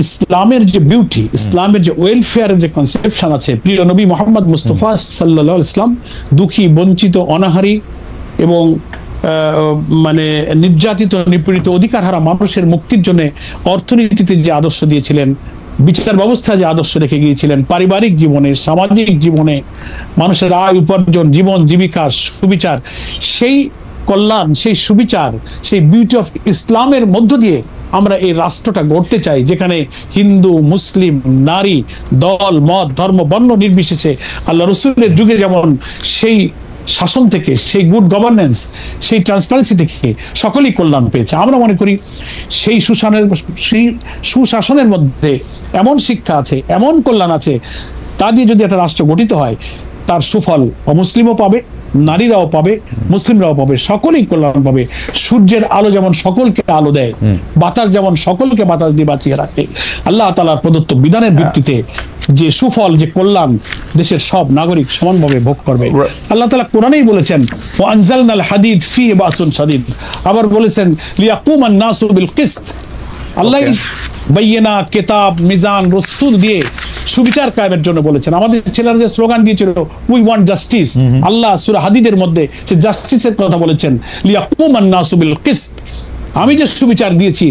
ইসলামের যে বিউটি, ইসলামের যে ওয়েলফেয়ারের যে কনসেপশন আছে, প্রিয় নবী মুহাম্মদ মুস্তাফা সাল্লাল্লাহু আলাইহি ওয়াসাল্লাম দুঃখী, বঞ্চিত, অনাহারী এবং মানে নির্যাতিত, নিপীড়িত, অধিকারহারা মানুষের মুক্তির জন্য অর্থনীতিতে যে আদর্শ দিয়েছিলেন, বিচার ব্যবস্থা যে আদর্শ রেখে গিয়েছিলেন, পারিবারিক জীবনে, সামাজিক জীবনে, মানুষের আয় উপার্জন, জীবন জীবিকা, সুবিচার, সেই কল্যাণ, সেই সুবিচার, সেই বিউটি অফ ইসলামের মধ্য দিয়ে আমরা এই রাষ্ট্রটা গড়তে চাই, যেখানে হিন্দু, মুসলিম, নারী, দল, মত, ধর্ম, বর্ণ নির্বিশেষে আল্লাহ রসুলের যুগে যেমন সেই শাসন থেকে, সেই গুড গভর্নেন্স, সেই ট্রান্সপারেন্সি থেকে সকলেই কল্যাণ পেয়েছে। আমরা মনে করি সেই সুশাসনের মধ্যে এমন শিক্ষা আছে, এমন কল্যাণ আছে, তা দিয়ে যদি একটা রাষ্ট্র গঠিত হয়, তার সুফল অমুসলিমও পাবে, নারীরাও পাবে, মুসলিমরাও পাবে, সকলেই কল্যাণ পাবে। সূর্যের আলো যেমন সকলকে আলো দেয়, বাতাস যেমন সকলকে বাতাস দিয়ে বাঁচিয়ে রাখে, আল্লাহ তাআলার প্রদত্ত বিধানের ভিত্তিতে যে সুফল, যে কল্যাণ দেশের সব নাগরিক সমানভাবে ভোগ করবে। আল্লাহ তাআলা কোরআনেই বলেছেন, ওয়া আনজালনাল হাদিদ ফীহি বাসুন শাদীদ, আবার বলেছেন লিয়াকুমান নাসু বিল কিসত। আল্লাহ বাইয়িনা, কিতাব, মিজান, রসুল দিয়ে সুবিচার কায়েমের জন্য বলেছেন। আমাদের ছেলেরা যে স্লোগান দিয়েছিল, উই ওয়ান্ট জাস্টিস, আল্লাহ সূরা হাদিদের মধ্যে সে জাস্টিসের কথা বলেছেন, লিয়াকুমান নাসু বিল কিসত। আমি যে সুবিচার দিয়েছি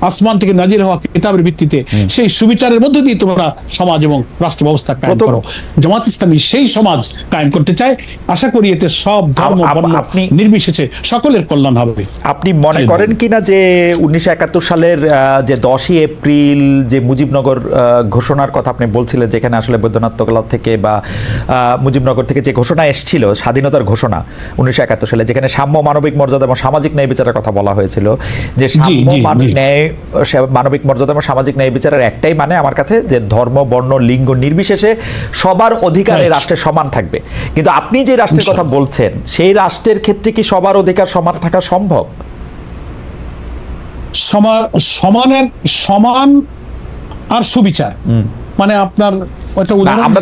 আসমান থেকে নাজিল হওয়া কিতাবের ভিত্তিতে সেই সুবিচারের মধ্য দিয়ে তোমরা সমাজ এবং রাষ্ট্র ব্যবস্থা কায়েম করো। জামাত ইসলামী সেই সমাজ কায়েম করতে চায়। আশা করি এতে সব ধর্ম বর্ণ নির্বিশেষে সকলের কল্যাণ হবে।
আপনি মনে করেন কিনা যে 1971 সালের যে 10ই এপ্রিল যে মুজিবনগর ঘোষণার কথা আপনি বলছিলেন, যেখানে আসলে বৈদ্যনাথ তকলা থেকে বা মুজিবনগর থেকে যে ঘোষণা এসেছিল, স্বাধীনতার ঘোষণা 1971 সালে, যেখানে সাম্য, মানবিক মর্যাদা এবং সামাজিক ন্যায় বিচারের কথা বলা হয়েছিল, যে মানবিক মর্যাদা এবং সামাজিক ন্যায় বিচারের একটাই মানে আমার কাছে যে ধর্ম, বর্ণ, লিঙ্গ নির্বিশেষে সবার অধিকার এই রাষ্ট্রে সমান থাকবে। কিন্তু আপনি যে রাষ্ট্রের কথা বলছেন সেই রাষ্ট্রের ক্ষেত্রে কি সবার অধিকার সমান থাকা সম্ভব?
সমান আর সুবিচার মানে আপনার
আমরা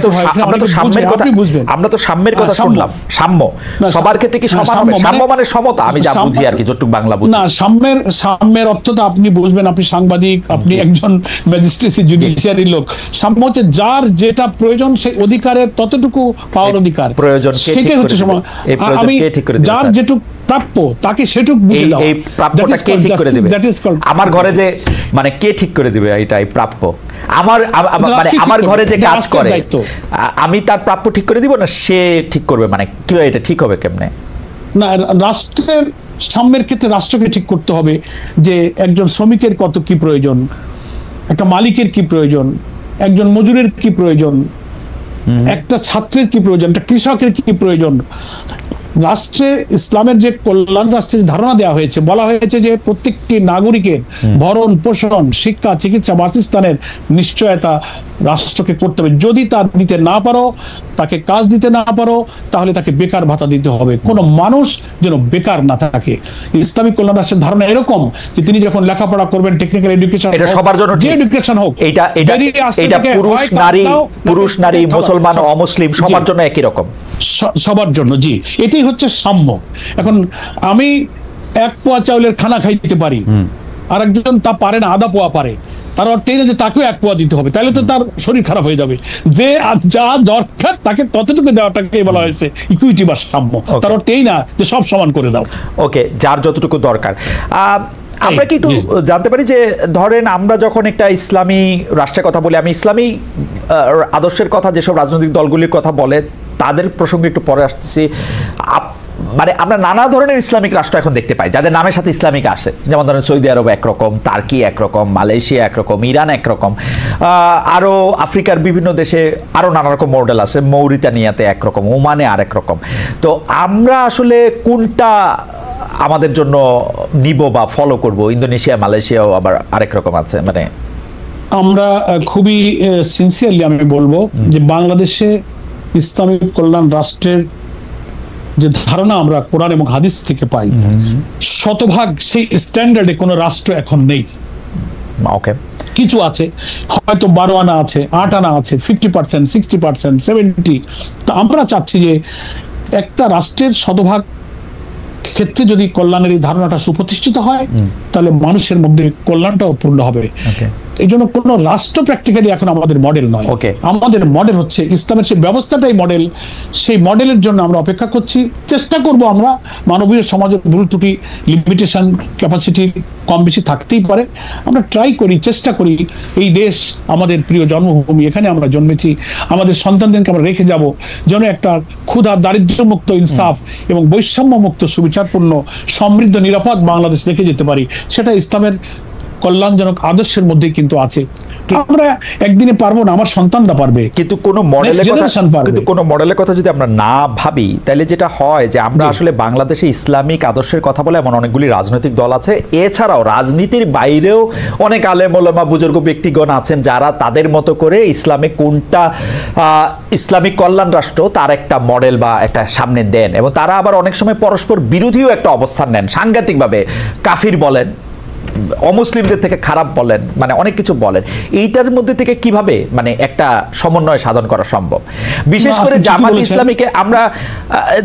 তো সাম্যের কথা শুনলাম। সাম্য সবার ক্ষেত্রে কি সমান হবে? সাম্য মানে সমতা, আমি যা বুঝি আর কি, যতটুকু বাংলা বুঝি।
না, সাম্যের অর্থ তো আপনি বুঝবেন, আপনি সাংবাদিক, আপনি একজন ম্যাজিস্ট্রেসি জুডিশিয়ারি লোক। সাম্য হচ্ছে যার যেটা প্রয়োজন সেই অধিকারের ততটুকু পাওয়ার অধিকার
প্রয়োজন,
সেটাই হচ্ছে সমান। আমি যার যেটুকু প্রাপ্য তাকে সেটুকু বুঝে দাও।
এই প্রাপ্যটা কে ঠিক করে দিবে? আমার ঘরে যে মানে কে ঠিক করে দিবে এটাই প্রাপ্য? আমার ঘরে যে কাজ করে আমি তার প্রাপ্য ঠিক করে দিব না সে ঠিক করবে? মানে কিভাবে এটা ঠিক হবে, কেমনে?
না, রাষ্ট্রের সাম্যের ক্ষেত্রে রাষ্ট্রকে ঠিক করতে হবে যে একজন শ্রমিকের কত কি প্রয়োজন, একটা মালিকের কি প্রয়োজন, একজন মজুরের কি প্রয়োজন, একটা ছাত্রের কি প্রয়োজন, একটা কৃষকের কি প্রয়োজন। রাষ্ট্রে ইসলামের যে কল্যাণ রাষ্ট্রের ধারণা দেওয়া হয়েছে, বলা হয়েছে যে প্রত্যেকটি নাগরিকের ভরণ পোষণ, শিক্ষা, চিকিৎসা, বাসস্থানের নিশ্চয়তা রাষ্ট্রকে করতে হবে। যদি তা দিতে না পারো, তাকে কাজ দিতে না পারো, তাহলে তাকে বেকার ভাতা দিতে হবে। কোনো মানুষ যেন বেকার না থাকে। ইসলামিক কল্যাণ রাষ্ট্রের ধারণা এরকম যে তিনি যখন লেখাপড়া করবেন, টেকনিক্যাল এডুকেশন,
এটা সবার জন্য,
যে এডুকেশন হোক,
এটা পুরুষ নারী মুসলমান অমুসলিম সবার জন্য একই রকম,
সবার জন্য। জি, এটাই হচ্ছে সাম্য। এখন আমি 1 পোয়া চাউলের খানা খাইতে পারি, আর একজন তা পারে না, আধা পোয়া পারে, তার অর্থ এই না যে তাকেও 1 পোয়া দিতে হবে, তাহলে তো তার শরীর খারাপ হয়ে যাবে। যে যা দরকার তাকে ততটুকু দেওয়াটাকে বলা হয়েছে ইকুইটি বা সাম্য। তার অর্থ এই না যে সব সমান করে দাও।
ওকে, যার যতটুকু দরকার। আমরা কি একটু জানতে পারি যে ধরেন আমরা যখন একটা ইসলামী রাষ্ট্রের কথা বলি, আমি ইসলামী আদর্শের কথা যেসব রাজনৈতিক দলগুলির কথা বলে তাদের প্রসঙ্গে একটু পরে আসছি। মানে আমরা নানা ধরনের ইসলামিক রাষ্ট্র এখন দেখতে পাই যাদের নামের সাথে ইসলামিক আসে, যেমন ধরেন সৌদি আরব একরকম, তার্কি একরকম, মালয়েশিয়া একরকম, ইরান একরকম, আরও আফ্রিকার বিভিন্ন দেশে আরও নানা রকম মডেল আছে, মৌরিতানিয়াতে একরকম, ওমানে আরেক রকম। তো আমরা আসলে কোনটা আমাদের জন্য নিব বা ফলো করব? ইন্দোনেশিয়া, মালয়েশিয়াও আবার আরেক রকম আছে। মানে
আমরা খুবই সিনসিয়ারলি আমি বলবো যে বাংলাদেশে ইসলামিক কল্যাণ রাষ্ট্রের যে ধারণা আমরা কোরআন এবং হাদিস থেকে পাই, শতভাগ সেই স্ট্যান্ডার্ডে কোনো রাষ্ট্র এখন নেই।
ওকে,
কিছু আছে, হয়তো 12 আনা আছে, 8 আনা আছে, 50%, 60%, 70। তো আমরা চাচ্ছি যে একটা রাষ্ট্রের শতভাগ ক্ষেত্রে যদি কল্যাণের এই ধারণাটা সুপ্রতিষ্ঠিত হয়, তাহলে মানুষের মধ্যে কল্যাণটাও পূর্ণ হবে। এই জন্য কোন রাষ্ট্র প্র্যাকটিক্যালি এখন আমাদের মডেল নয়। আমাদের মডেল হচ্ছে ইসলামের সেই ব্যবস্থাটাই মডেল। সেই মডেলের জন্য আমরা অপেক্ষা করছি, চেষ্টা করব। আমরা মানবীয় সমাজের ভুল ত্রুটি, লিমিটেশন, ক্যাপাসিটি কম বেশি থাকতেই পারে। আমরা ট্রাই করি, চেষ্টা করি। এই দেশ আমাদের প্রিয় জন্মভূমি, এখানে আমরা জন্মেছি, আমাদের সন্তানদেরকে আমরা রেখে যাব যেন একটা ক্ষুধা, দারিদ্র্যমুক্ত, ইনসাফ এবং বৈষম্যমুক্ত, সুবিচারপূর্ণ, সমৃদ্ধ, নিরাপদ বাংলাদেশ রেখে যেতে পারি। সেটা ইসলামের কল্যাণজনক আদর্শের মধ্যে কিন্তু আছে। আমরা একদিনে পারবো না, আমার সন্তানরা পারবে।
কিন্তু কোনো মডেলের কথা যদি আমরা না ভাবি, তাহলে যেটা হয় যে আমরা আসলে বাংলাদেশে ইসলামিক আদর্শের কথা বলে এমন অনেকগুলি রাজনৈতিক দল আছে। এছাড়াও রাজনীতির বাইরেও অনেক আলেম ওলামা বুজুর্গ ব্যক্তিগণ আছেন যারা তাদের মতো করে ইসলামে কোনটা ইসলামিক কল্যাণ রাষ্ট্র তার একটা মডেল বা একটা সামনে দেন, এবং তারা আবার অনেক সময় পরস্পর বিরোধীও একটা অবস্থান নেন, সাংঘাতিকভাবে কাফির বলেন, অমুসলিমদের থেকে খারাপ বলেন, মানে অনেক কিছু বলেন। এইটার মধ্যে থেকে কিভাবে মানে একটা সমন্বয় সাধন করা সম্ভব? বিশেষ করে জামাত ইসলামীকে আমরা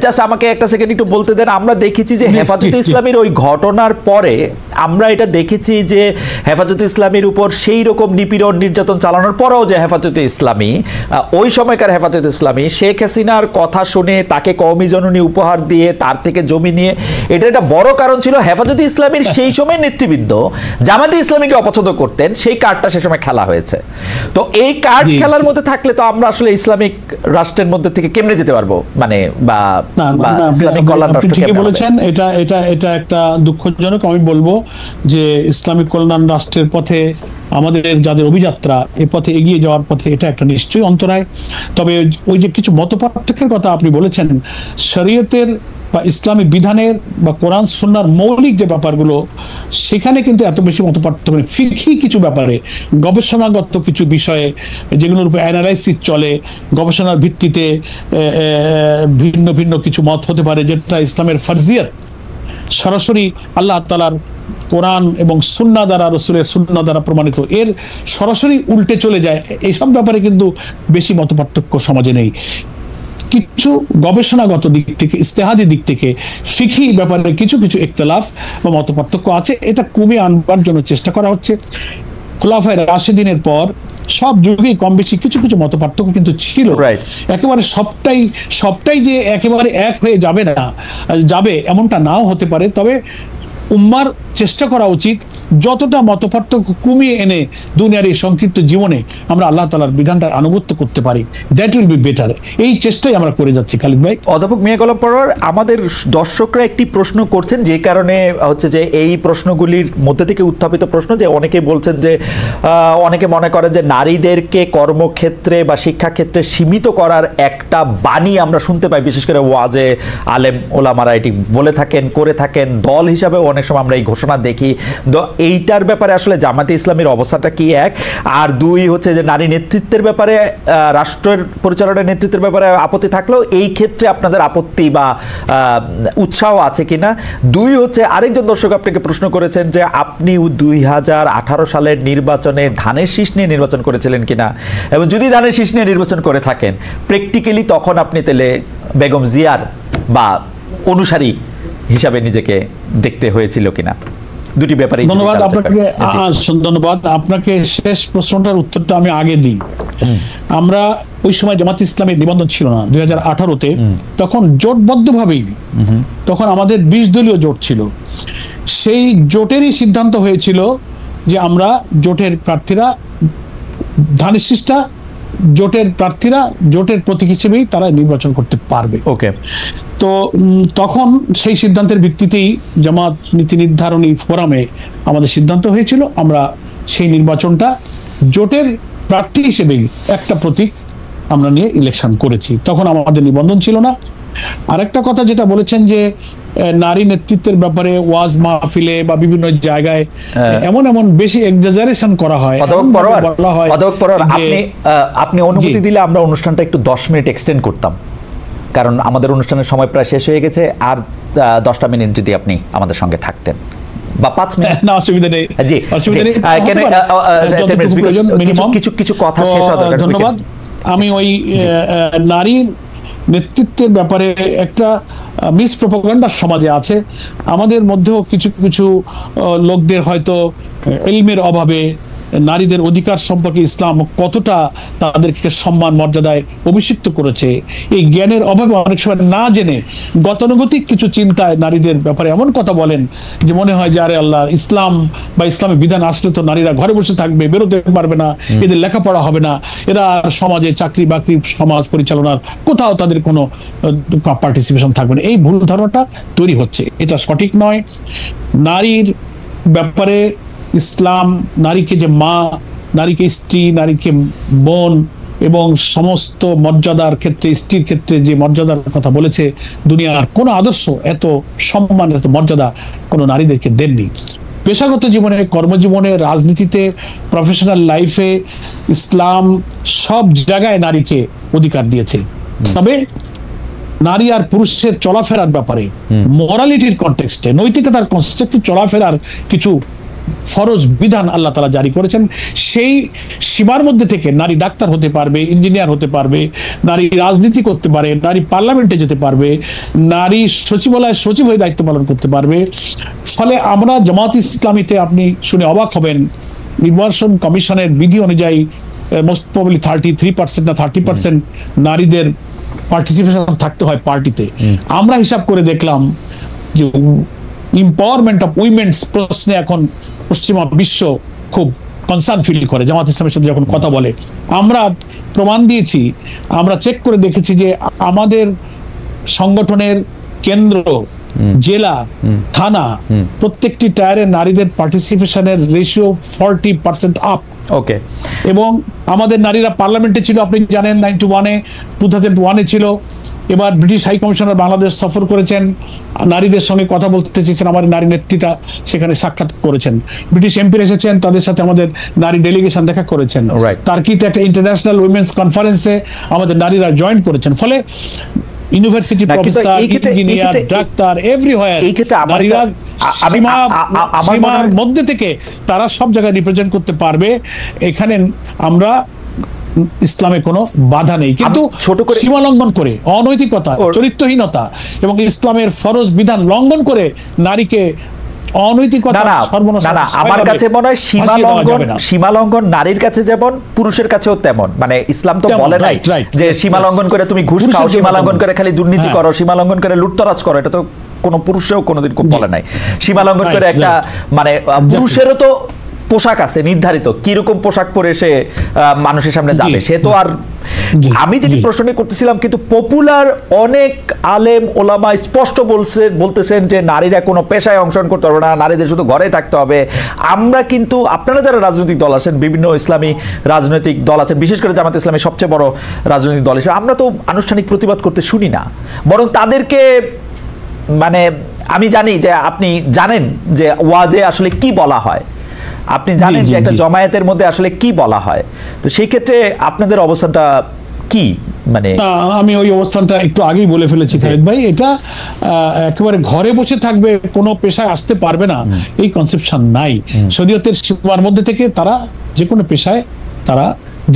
জাস্ট আমাকে একটা সেকেন্ড একটু বলতে দেন। আমরা দেখেছি যে হেফাজতে ইসলামীর ওই ঘটনার পরে আমরা এটা দেখেছি যে হেফাজতে ইসলামীর উপর সেই রকম নিপীড়ন নির্যাতন চালানোর পরেও যে হেফাজতে ইসলামী, ওই সময়কার হেফাজতে ইসলামী শেখ হাসিনার কথা শুনে তাকে কওমি জননী উপহার দিয়ে তার থেকে জমি নিয়ে, এটা একটা বড় কারণ ছিল হেফাজতে ইসলামীর সেই সময় নেতৃবৃন্দ জামাতে ইসলামীকে অপছন্দ করতেন, সেই কার্ডটা সে সময় খেলা হয়েছে। তো এই কার্ড খেলার মধ্যে থাকলে তো আমরা আসলে ইসলামিক রাষ্ট্রের মধ্যে থেকে কেমনে যেতে পারবো, মানে বা ইসলামিক কল্যাণ রাষ্ট্র
ঠিকই বলেছেন। এটা একটা দুঃখজনক। আমি বলবো যে ইসলামিক কল্যাণ রাষ্ট্রের পথে আমাদের যাদের অভিযাত্রা, এ পথে এগিয়ে যাওয়ার পথে এটা একটা নিশ্চয়ই অন্তরায়। তবে ওই যে কিছু মতপার্থক্যের কথা আপনি বলেছেন, শরীয়তের বা ইসলামী বিধানের বা কোরআন সুন্নাহর মৌলিক যে ব্যাপারগুলো, সেখানে কিন্তু এত বেশি মতপার্থক্য নেই। ফিকহি কিছু ব্যাপারে, গবেষণাগত কিছু বিষয়ে যেগুলোর উপর অ্যানালাইসিস চলে, গবেষণার ভিত্তিতে ভিন্ন ভিন্ন কিছু মত হতে পারে, যেটা ইসলামের ফরজিয়ত সরাসরি আল্লাহ তাআলার কোরআন এবং সুন্নাহ দ্বারা, রাসূলের সুন্নাহ দ্বারা প্রমাণিত, এর সরাসরি উল্টে চলে যায়। এইসব ব্যাপারে কিন্তু বেশি মতপার্থক্য সমাজে নেই। কিছু গবেষণাগত দিক থেকে, ইজতিহাদি দিক থেকে, ফিকহি ব্যাপারে কিছু কিছু ইখতিলাফ বা মতপার্থক্য আছে। এটা কমিয়ে আনবার জন্য চেষ্টা করা হচ্ছে। খুলাফায়ে রাশিদিনের পর সব যুগেই কম বেশি কিছু কিছু মতপার্থক্য কিন্তু ছিল। একেবারে সবটাই যে একেবারে এক হয়ে যাবে এমনটা নাও হতে পারে। তবে উম্মার চেষ্টা করা উচিত যতটা মতপার্থক্য কমিয়ে এনে দুনিয়ার এই সংক্ষিপ্ত জীবনে আমরা আল্লাহ তাআলার বিধানটা আনুগত্য করতে পারি, দ্যাট উইল বি বেটার। এই চেষ্টাই আমরা করে যাচ্ছি খালিদ ভাই।
অধ্যাপক মিয়া গোলাম পরোয়ার, আমাদের দর্শকরা একটি প্রশ্ন করছেন, যে কারণে হচ্ছে যে এই প্রশ্নগুলির মধ্যে থেকে উত্থাপিত প্রশ্ন, যে অনেকে বলছেন যে অনেকে মনে করেন যে নারীদেরকে কর্মক্ষেত্রে বা শিক্ষাক্ষেত্রে সীমিত করার একটা বাণী আমরা শুনতে পাই, বিশেষ করে ওয়াজে আলেম ওলামারা এটি বলে থাকেন, করে থাকেন, দল হিসাবে অনেক সময় আমরা এই ঘোষণা দেখি। তো এইটার ব্যাপারে আসলে জামাতে ইসলামীর অবস্থাটা কি, এক? আর দুই হচ্ছে যে নারী নেতৃত্বের ব্যাপারে, রাষ্ট্রের পরিচালনার নেতৃত্বের ব্যাপারে আপত্তি থাকলেও এই ক্ষেত্রে আপনাদের আপত্তি বা উৎসাহ আছে কিনা। দুই হচ্ছে আরেকজন দর্শক আপনাকে প্রশ্ন করেছেন যে আপনি 2018 সালের নির্বাচনে ধানের শীষ নিয়ে নির্বাচন করেছিলেন কিনা, এবং যদি ধানের শীষ নিয়ে নির্বাচন করে থাকেন প্র্যাকটিক্যালি তখন আপনি তাহলে বেগম জিয়ার বা অনুসারী হিসাবে নিজেকে দেখতে হয়েছিল কিনা। দুটি ব্যাপারে
ধন্যবাদ আপনাকে। ধন্যবাদ আপনাকে। শেষ প্রশ্নটার উত্তরটা আমি আগে দিই। আমরা ওই সময় জামাত ইসলামের নিবন্ধন ছিল না 2018-তে, তখন জোটবদ্ধভাবেই, তখন আমাদের 20 দলীয় জোট ছিল। সেই জোটেরই সিদ্ধান্ত হয়েছিল যে আমরা জোটের প্রার্থীরা, ধানের শীষটা জোটের প্রার্থীরা জোটের প্রতীক হিসেবেই তারা নির্বাচন করতে পারবে।
ওকে।
তো তখন সেই সিদ্ধান্তের ভিত্তিতেই জামাত নীতি নির্ধারণী ফোরামে আমাদের সিদ্ধান্ত হয়েছিল আমরা সেই নির্বাচনটা জোটের প্রার্থী হিসেবেই একটা প্রতীক আমরা নিয়ে ইলেকশন করেছি। তখন আমাদের নিবন্ধন ছিল না। আরেকটা কথা যেটা বলেছেন যে নারী নেতৃত্বের ব্যাপারে ওয়াজ মাহফিলে বা বিভিন্ন জায়গায় এমন বেশি এক্সাজারেশন করা হয়।
আপনি অনুমতি দিলে আমরা অনুষ্ঠানটা একটু 10 মিনিট এক্সটেন্ড করতাম, কারণ আমাদের অনুষ্ঠানের সময় প্রায় শেষ হয়ে গেছে। আর 10টা মিনিট যদি আপনি আমাদের সঙ্গে থাকতেন বা 5 মিনিট।
না, অসুবিধা নেই।
জি, কিছু কথা শেষ হওয়া দরকার।
ধন্যবাদ। আমি ওই নারীর নেতৃত্বের ব্যাপারে একটা মিস প্রপাগান্ডা সমাজে আছে। আমাদের মধ্যেও কিছু কিছু লোকদের হয়তো ইলমের অভাবে নারীদের অধিকার সম্পর্কে ইসলাম কতটা তাদেরকে সম্মান মর্যাদায় অভিষিক্ত করেছে, এই জ্ঞানের অভাবে অনেক সময় না জেনে গতানুগতিক কিছু চিন্তায় নারীদের ব্যাপারে এমন কথা বলেন যে মনে হয় যে আরে আল্লাহ, ইসলাম বা ইসলামের বিধান আসলে তো নারীরা ঘরে বসে থাকবে, বেরোতে পারবে না, এদের লেখাপড়া হবে না, এরা সমাজে চাকরি বাকরি, সমাজ পরিচালনার কোথাও তাদের কোনো পার্টিসিপেশন থাকবে না। এই ভুল ধারণাটা তৈরি হচ্ছে, এটা সঠিক নয়। নারীর ব্যাপারে ইসলাম নারীকে যে মা, নারীকে স্ত্রী, নারীকে বোন এবং সমস্ত মর্যাদার ক্ষেত্রে, স্ত্রীর ক্ষেত্রে যে মর্যাদার কথা বলেছে, দুনিয়ার কোনো আদর্শ এত সম্মান, এত মর্যাদা কোনো নারীদেরকে দেননি। পেশাগত জীবনে, কর্মজীবনে, রাজনীতিতে, প্রফেশনাল লাইফে ইসলাম সব জায়গায় নারীকে অধিকার দিয়েছে। তবে নারী আর পুরুষের চলাফেরার ব্যাপারে, মোরালিটির কনটেক্সটে, নৈতিকতার কনটেক্সটে চলাফেরার কিছু ফরজ বিধান আল্লাহ তাআলা জারি করেছেন। সেই সীমার মধ্যে থেকে নারী ডাক্তার হতে পারবে, ইঞ্জিনিয়ার হতে পারবে, নারী রাজনীতি করতে পারে, নারী পার্লামেন্টে যেতে পারবে, নারী সচিবালয়ের সচিব হয়ে দায়িত্ব পালন করতে পারবে। ফলে আমরা জামাত ইসলামীতে, আপনি শুনে অবাক হবেন, নির্বাচন কমিশনের বিধি অনুযায়ী মোস্ট প্রবাবলি 33% না 30% নারীদের পার্টিসিপেশন থাকতে হয় পার্টিতে। আমরা হিসাব করে দেখলাম যে এম্পাওয়ারমেন্ট অফ উইমেন্স প্রশ্নে এখন পশ্চিমা বিশ্ব খুব কনসার্ন ফিল করে জামাত ইসলামের সাথে যখন কথা বলে। আমরা প্রমাণ দিয়েছি, আমরা চেক করে দেখেছি যে আমাদের সংগঠনের কেন্দ্র, জেলা, থানা, প্রত্যেকটি টায়ারে নারীদের পার্টিসিপেশনের রেশিও 40% আপ।
ওকে।
এবং আমাদের নারীরা পার্লামেন্টে ছিল, আপনি জানেন 91-এ, 2001-এ ছিল। এবার ব্রিটিশ হাই কমিশনার বাংলাদেশ সফর করেছেন, নারীদের সঙ্গে কথা বলতে চেয়েছেন, আমার নারী নেত্রীটা সেখানে সাক্ষাৎ করেছেন। ব্রিটিশ এমপি এসেছেন, তাদের সাথে আমাদের নারী ডেলিগেশন দেখা করেছেন। টার্কিতে একটা ইন্টারন্যাশনাল উইমেন্স কনফারেন্সে আমাদের নারীরা জয়েন করেছেন। ফলে university professor, engineer, doctor, everywhere নারীরা সীমার মধ্যে থেকে তারা সব জায়গায় রিপ্রেজেন্ট করতে পারবে। এখানে আমরা ইসলামে কোনো বাধা নেই, কিন্তু ছোট করে সীমা লঙ্ঘন করে, অনৈতিকতা, চরিত্রহীনতা এবং ইসলামের ফরজ বিধান লঙ্ঘন করে নারীকে অনৈতিকতা সর্বনাশ।
আমার কাছে মনে হয় সীমা লঙ্ঘন নারীর কাছে যেমন পুরুষের কাছেও তেমন। মানে ইসলাম তো বলে নাই যে সীমা লঙ্ঘন করে তুমি ঘুষ খাও, সীমা লঙ্ঘন করে খালি দুর্নীতি করো, সীমা লঙ্ঘন করে লুটতরাজ করো, এটা তো কোনো পুরুষেও কোনোদিন বলে নাই। সীমা লঙ্ঘন করে একটা মানে পুরুষেরও তো পোশাক আছে নির্ধারিত, কিরকম পোশাক পরে সে মানুষের সামনে যাবে, সে তো আর। আমি যেটি প্রশ্ন করতেছিলাম, কিন্তু পপুলার অনেক আলেম ওলামা স্পষ্ট বলতেছেন যে নারীরা কোনো পেশায় অংশগ্রহণ করতে পারবে না, নারীদের শুধু ঘরে থাকতে হবে। আমরা কিন্তু আপনারা যারা রাজনৈতিক দল আছেন, বিভিন্ন ইসলামী রাজনৈতিক দল আছেন, বিশেষ করে জামাত ইসলামী সবচেয়ে বড় রাজনৈতিক দল হিসেবে, আমরা তো আনুষ্ঠানিক প্রতিবাদ করতে শুনি না, বরং তাদেরকে মানে আমি জানি যে আপনি জানেন যে ওয়াজে আসলে কি বলা হয়, আপনি জানেন যে একটা জমায়েতের মধ্যে আসলে কি বলা হয়। তো সেই ক্ষেত্রে আপনাদের অবস্থানটা কি? মানে
আমি ওই অবস্থানটা একটু আগেই বলে ফেলেছি খালিদ ভাই, এটা একেবারে ঘরে বসে থাকবে, কোনো পেশায় আসতে পারবে না, এই কনসেপশন নাই। শরীয়তের সীমার মধ্যে থেকে তারা যে কোনো পেশায় তারা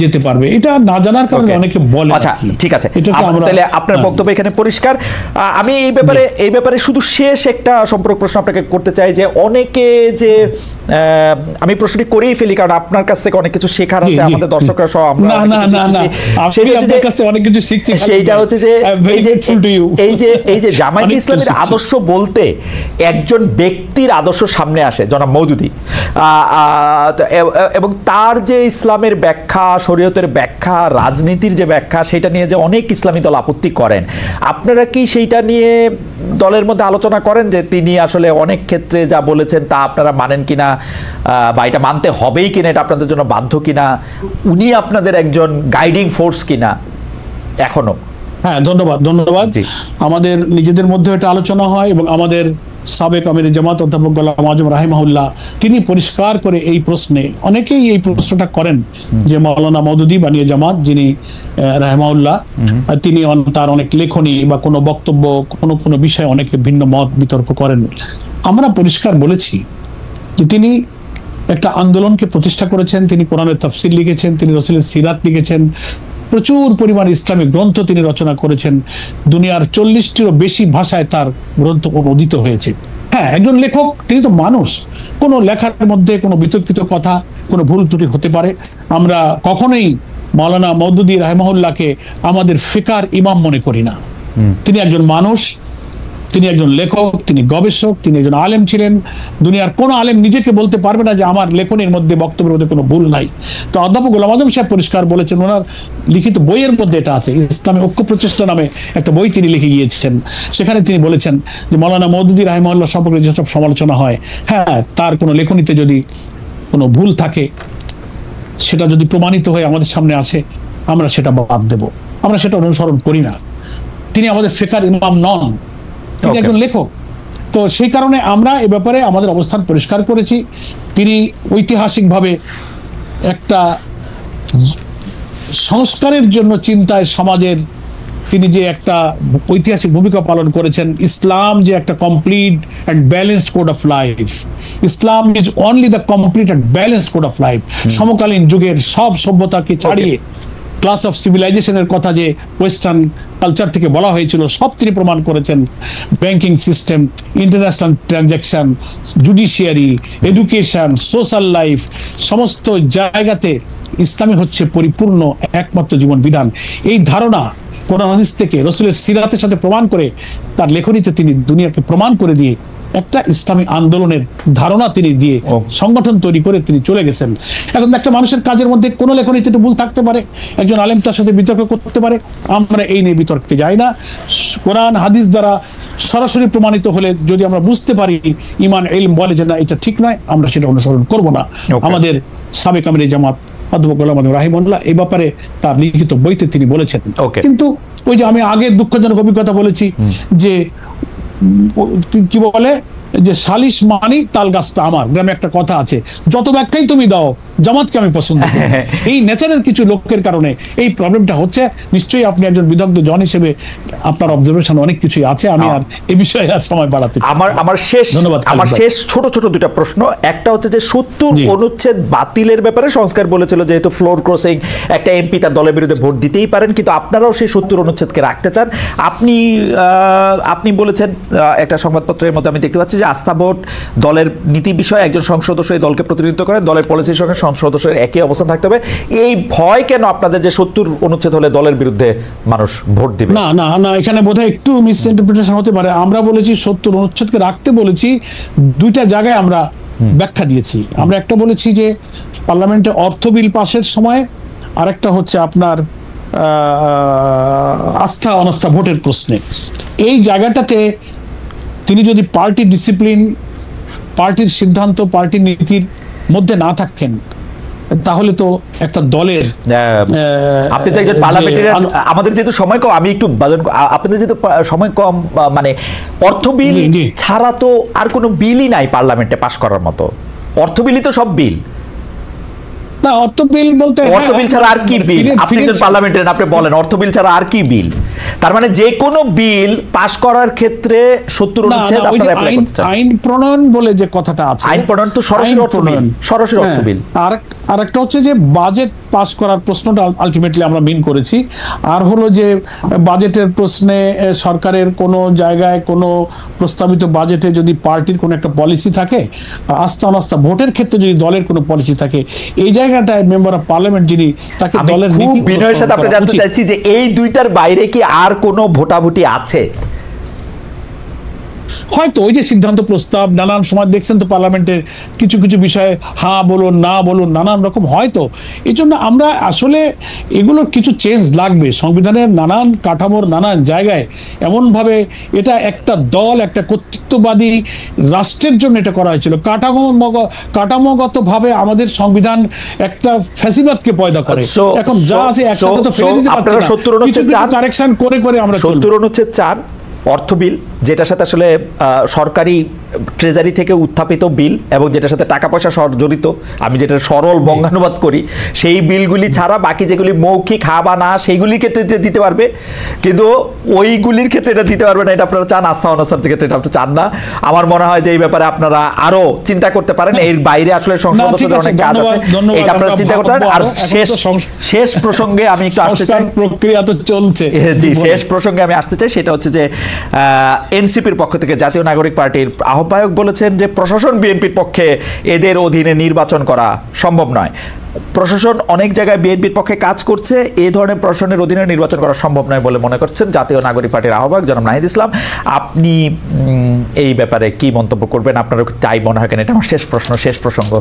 যেতে পারবে, এটা না জানার কারণে অনেকে বলে।
আচ্ছা ঠিক আছে, তাহলে আপনার বক্তব্য এখানে পরিষ্কার। আমি এই ব্যাপারে শুধু শেষ একটা সম্পর্ক প্রশ্ন আপনাকে করতে চাই, যে অনেকে যে আমি প্রশ্নটি করেই ফেলি কারণ আপনার কাছ থেকে অনেক কিছু শেখার আছে, আমাদের দর্শকরা সহ আমরা
অনেক কিছু শিখছি।
সেইটা হচ্ছে যে এই যে জামায়াতে ইসলামের আদর্শ বলতে একজন ব্যক্তির আদর্শ সামনে আসে, জনাব মওদুদী, এবং তার যে ইসলামের ব্যাখ্যা, শরীয়তের ব্যাখ্যা, রাজনীতির যে ব্যাখ্যা, সেটা নিয়ে যে অনেক ইসলামী দল আপত্তি করেন, আপনারা কি সেইটা নিয়ে দলের মধ্যে আলোচনা করেন যে তিনি আসলে অনেক ক্ষেত্রে যা বলেছেন তা আপনারা মানেন কিনা, বা এটা মানতে হবেই কিনা, এটা আপনাদের জন্য বাধ্য কিনা, উনি আপনাদের একজন গাইডিং ফোর্স কিনা এখনো?
হ্যাঁ, ধন্যবাদ। আমাদের নিজেদের মধ্যে এটা আলোচনা হয় এবং আমাদের সাবেক আমির জামাত অধ্যাপক গোলাম আজম রাহিমাহুল্লাহ তিনি পরিষ্কার করে এই প্রশ্নে, অনেকেই এই প্রশ্নটা করেন যে মাওলানা মওদুদী বানিয়ে জামাত যিনি রাহিমাহুল্লাহ, তিনি তার অনেক লেখনী বা কোনো বক্তব্য কোনো বিষয়ে অনেকে ভিন্ন মত বিতর্ক করেন। আমরা পরিষ্কার বলেছি যে তিনি একটা আন্দোলনকে প্রতিষ্ঠা করেছেন, তিনি কোরআনের তাফসীর লিখেছেন, তিনি রাসূলের সিরাত লিখেছেন, প্রচুর পরিমাণ ইসলামিক গ্রন্থ তিনি রচনা করেছেন, দুনিয়ার 40টিরও বেশি ভাষায় তার গ্রন্থ অনুদিত হয়েছে। হ্যাঁ, একজন লেখক, তিনি তো মানুষ, কোনো লেখার মধ্যে কোনো বিতর্কিত কথা, কোনো ভুল ত্রুটি হতে পারে। আমরা কখনোই মাওলানা মওদুদী রাহিমাহুল্লাহকে আমাদের ফিকার ইমাম মনে করি না। তিনি একজন মানুষ, তিনি একজন লেখক, তিনি গবেষক, তিনি একজন আলেম ছিলেন। দুনিয়ার কোন আলেম নিজেকে বলতে পারবে না যে আমার লেখনের মধ্যে, বক্তব্যের মধ্যে কোনো ভুল নাই। তো অধ্যাপক গোলাম আজম সাহেব পরিষ্কার বলেছেন, ওনার লিখিত বইয়ের মধ্যে এটা আছে, ইসলামী ঐক্য প্রচেষ্টা নামে একটা বই তিনি লিখে গিয়েছেন। সেখানে তিনি বলেছেন যে মাওলানা মওদুদী রাহিমাহুল্লাহ সম্পর্কে যেসব সমালোচনা হয়, হ্যাঁ, তার কোনো লেখনীতে যদি কোনো ভুল থাকে, সেটা যদি প্রমাণিত হয়ে আমাদের সামনে আসে, আমরা সেটা বাদ দেব, আমরা সেটা অনুসরণ করি না। তিনি আমাদের ফিকার ইমাম নন, তিনি একজন লেখক। তো সেই কারণে আমরা এ ব্যাপারে আমাদের অবস্থান পরিষ্কার করেছি। তিনি ঐতিহাসিকভাবে একটা সংস্কারের জন্য চিন্তায় সমাজের তিনি যে একটা ঐতিহাসিক ভূমিকা পালন করেছেন। ইসলাম যে একটা complete and balanced code of life, Islam is only the complete and balanced code of life. সমকালীন যুগের সব সভ্যতাকে ছাড়িয়ে ক্লাস অফ সিভিলাইজেশনের কথা যে ওয়েস্টার্ন কালচার থেকে বলা হয়েছিল, সব তিনি প্রমাণ করেছেন। Banking system, international transaction, judiciary, education, social life, সমস্ত জায়গাতে ইসলামী হচ্ছে পরিপূর্ণ একমাত্র জীবন বিধান। এই ধারণা কোরআন হাদিস থেকে, রসুলের সিরাতের সাথে প্রমাণ করে, তার লেখনীতে তিনি দুনিয়াকে প্রমাণ করে দিয়ে একটা ইসলামী আন্দোলনের ধারণা তিনি দিয়ে সংগঠন তৈরি করে তিনি চলে গেছেন। এখন একটা মানুষের কাজের মধ্যে কোনো লেখনীতে একটু ভুল থাকতে পারে, একজন আলেম তার সাথে বিতর্ক করতে পারে, আমরা এই নিয়ে বিতর্কে যাই না। কোরআন হাদিস দ্বারা সরাসরি প্রমাণিত হলে যদি আমরা বুঝতে পারি, ইমান ইলম বলে যে না এটা ঠিক নয়, আমরা সেটা অনুসরণ করব না। আমাদের সাবেক আমির জামাত অধ্যাপক গোলাম মাওলানা রাহিমাহুল্লাহ এই ব্যাপারে তার লিখিত বইতে তিনি বলেছেন। কিন্তু ওই যে আমি আগে দুঃখজনক অভিজ্ঞতা বলেছি যে কি বলে যে সালিশ মানি তাল গাছটা আমার, গ্রামে একটা কথা আছে, যত ব্যাখ্যাই তুমি দাও জামাতকে আমি পছন্দ করি। এই নেচারের কিছু লোকের কারণে এই প্রবলেমটা হচ্ছে। নিশ্চয়ই আপনি একজন বিদগ্ধ জন হিসেবে আপনার অবজারভেশন অনেক কিছুই আছে, আমি আর এই বিষয়ে আর সময় বাড়াতে
আমার শেষ ছোট ছোট দুটা প্রশ্ন। একটা হচ্ছে যে ৭০ অনুচ্ছেদ বাতিলের ব্যাপারে সংস্কার বলেছিল, যেহেতু ফ্লোর ক্রসিং একটা এমপি তার দলের বিরুদ্ধে ভোট দিতেই পারেন, কিন্তু আপনারাও সেই ৭০ অনুচ্ছেদকে রাখতে চান। আপনি বলেছেন একটা সংবাদপত্রের মধ্যে আমি দেখতে পাচ্ছি যে আস্থা ভোট দলের নীতি বিষয়ে একজন সংসদ সদস্য এই দলকে প্রতিনিধিত্ব করেন, দলের পলিসির সঙ্গে সংসদ সদস্যের একই অবস্থান থাকতে হবে। এই ভয় কেন আপনাদের যে ৭০ অনুচ্ছেদ হলে দলের বিরুদ্ধে মানুষ ভোট দিবে?
না না না, এখানে বোধহয় একটু মিস ইন্টারপ্রিটেশন হতে পারে। আমরা বলেছি ৭০ অনুচ্ছেদকে রাখতে বলেছি, দুইটা জায়গায় আমরা ব্যাখ্যা দিয়েছি। আমরা একটা বলেছি যে পার্লামেন্টে অর্থ বিল পাশের সময়, আর একটা হচ্ছে আপনার আস্থা অনাস্থা ভোটের প্রশ্নে। এই জায়গাটাতে তিনি যদি পার্টি ডিসিপ্লিন, পার্টির সিদ্ধান্ত, পার্টির নীতির মধ্যে না থাকেন, তাহলে তো একটা দলের,
আপনি তো একজন পার্লামেন্টারিয়ান, আমাদের যেহেতু সময় কম, আমি একটু আপনাদের যেহেতু সময় কম, মানে অর্থ বিল ছাড়া তো আর কোনো বিলই নাই পার্লামেন্টে পাস করার মতো। অর্থ বিলই তো সব বিল
না। অর্থ বিল বলতে
অর্থ বিল ছাড়া আর কি বিল? আপনি তো পার্লামেন্টারিয়ান, আপনি বলেন অর্থ বিল ছাড়া আর কি বিল? তার মানে যে কোনো বিল পাস করার ক্ষেত্রে ৭০ অনুচ্ছেদ আপনারা অ্যাপ্লাই করতে চান।
আইন প্রণয়ন বলে যে কথাটা আছে,
আইন প্রণয়ন তো সরাসরি অর্থ বিল, সরাসরি অর্থ বিল।
আর একটা হচ্ছে যে বাজেট পাস করার প্রশ্নটা আলটিমেটলি আমরা মিন করেছি। আর হলো যে বাজেটের প্রশ্নে সরকারের কোনো জায়গায় কোনো প্রস্তাবিত বাজেটে যদি পার্টির কোনো একটা পলিসি থাকে, আস্থা অনাস্থা ভোটের ক্ষেত্রে যদি দলের কোনো পলিসি থাকে, এই জায়গাটায় মেম্বার অফ পার্লামেন্ট যিনি, তাকে দলের নীতি।
বিনয়ের সাথে আপনি জানতে চাইছি যে এই দুইটার বাইরে কি আর কোনো ভোটাভুটি আছে?
হয়তো ওই যে সিদ্ধান্ত প্রস্তাব, নানান সময় দেখছেন তো পার্লামেন্টের কিছু কিছু বিষয়ে হ্যাঁ বলুন না বলুন নানান রকম হয়তো। এই জন্য আমরা আসলে এগুলোর কিছু চেঞ্জ লাগবে সংবিধানের নানান কাঠামোর নানান জায়গায়। এমনভাবে এটা একটা দল, একটা কর্তৃত্ববাদী রাষ্ট্রের জন্য এটা করা হয়েছিল। কাঠামোগতভাবে আমাদের সংবিধান একটা ফ্যাসিবাদকে পয়দা করে। এখন যা আছে একসাথে তো ফেলে দিতে পারছি না, কিছু কারেকশন করে করে আমরা
৭০ অনুচ্ছেদ ৪ অর্থ বিল, যেটার সাথে আসলে সরকারি ট্রেজারি থেকে উত্থাপিত বিল এবং যেটার সাথে টাকা পয়সা জড়িত, আমি যেটা সরল বঙ্গানুবাদ করি, সেই বিলগুলি ছাড়া বাকি যেগুলি মৌখিক হা বা না সেইগুলির ক্ষেত্রে দিতে পারবে, কিন্তু ওইগুলির ক্ষেত্রে এটা দিতে পারবে না। এটা আপনারা চান, আস্থা অনাস্থার ক্ষেত্রে এটা আপনি চান না। আমার মনে হয় যে এই ব্যাপারে আপনারা আরো চিন্তা করতে পারেন। এর বাইরে আসলে সংসদ সদস্যদের অনেক কাজ আছে, এটা আপনারা চিন্তা করতে পারেন। আর শেষ প্রসঙ্গে আমি একটু আসতে চাই,
প্রক্রিয়া তো চলছে।
জি, শেষ প্রসঙ্গে আমি আসতে চাই, সেটা হচ্ছে যে এনসিপির পক্ষ থেকে জাতীয় নাগরিক পার্টির আহ্বায়ক বলেছেন যে প্রশাসন বিএনপির পক্ষে এদের অধীনে নির্বাচন করা সম্ভব নয়। প্রশাসন অনেক জায়গায় বিএনপির পক্ষে কাজ করছে, এই ধরনের প্রশাসনের অধীনে নির্বাচন করা সম্ভব নয় বলে মনে করছেন জাতীয় নাগরিক পার্টির আহ্বায়ক জনাব নাহিদ ইসলাম। আপনি এই ব্যাপারে কি মন্তব্য করবেন? আপনারও তাই মনে হয় কেন? এটা আমার শেষ প্রসঙ্গ।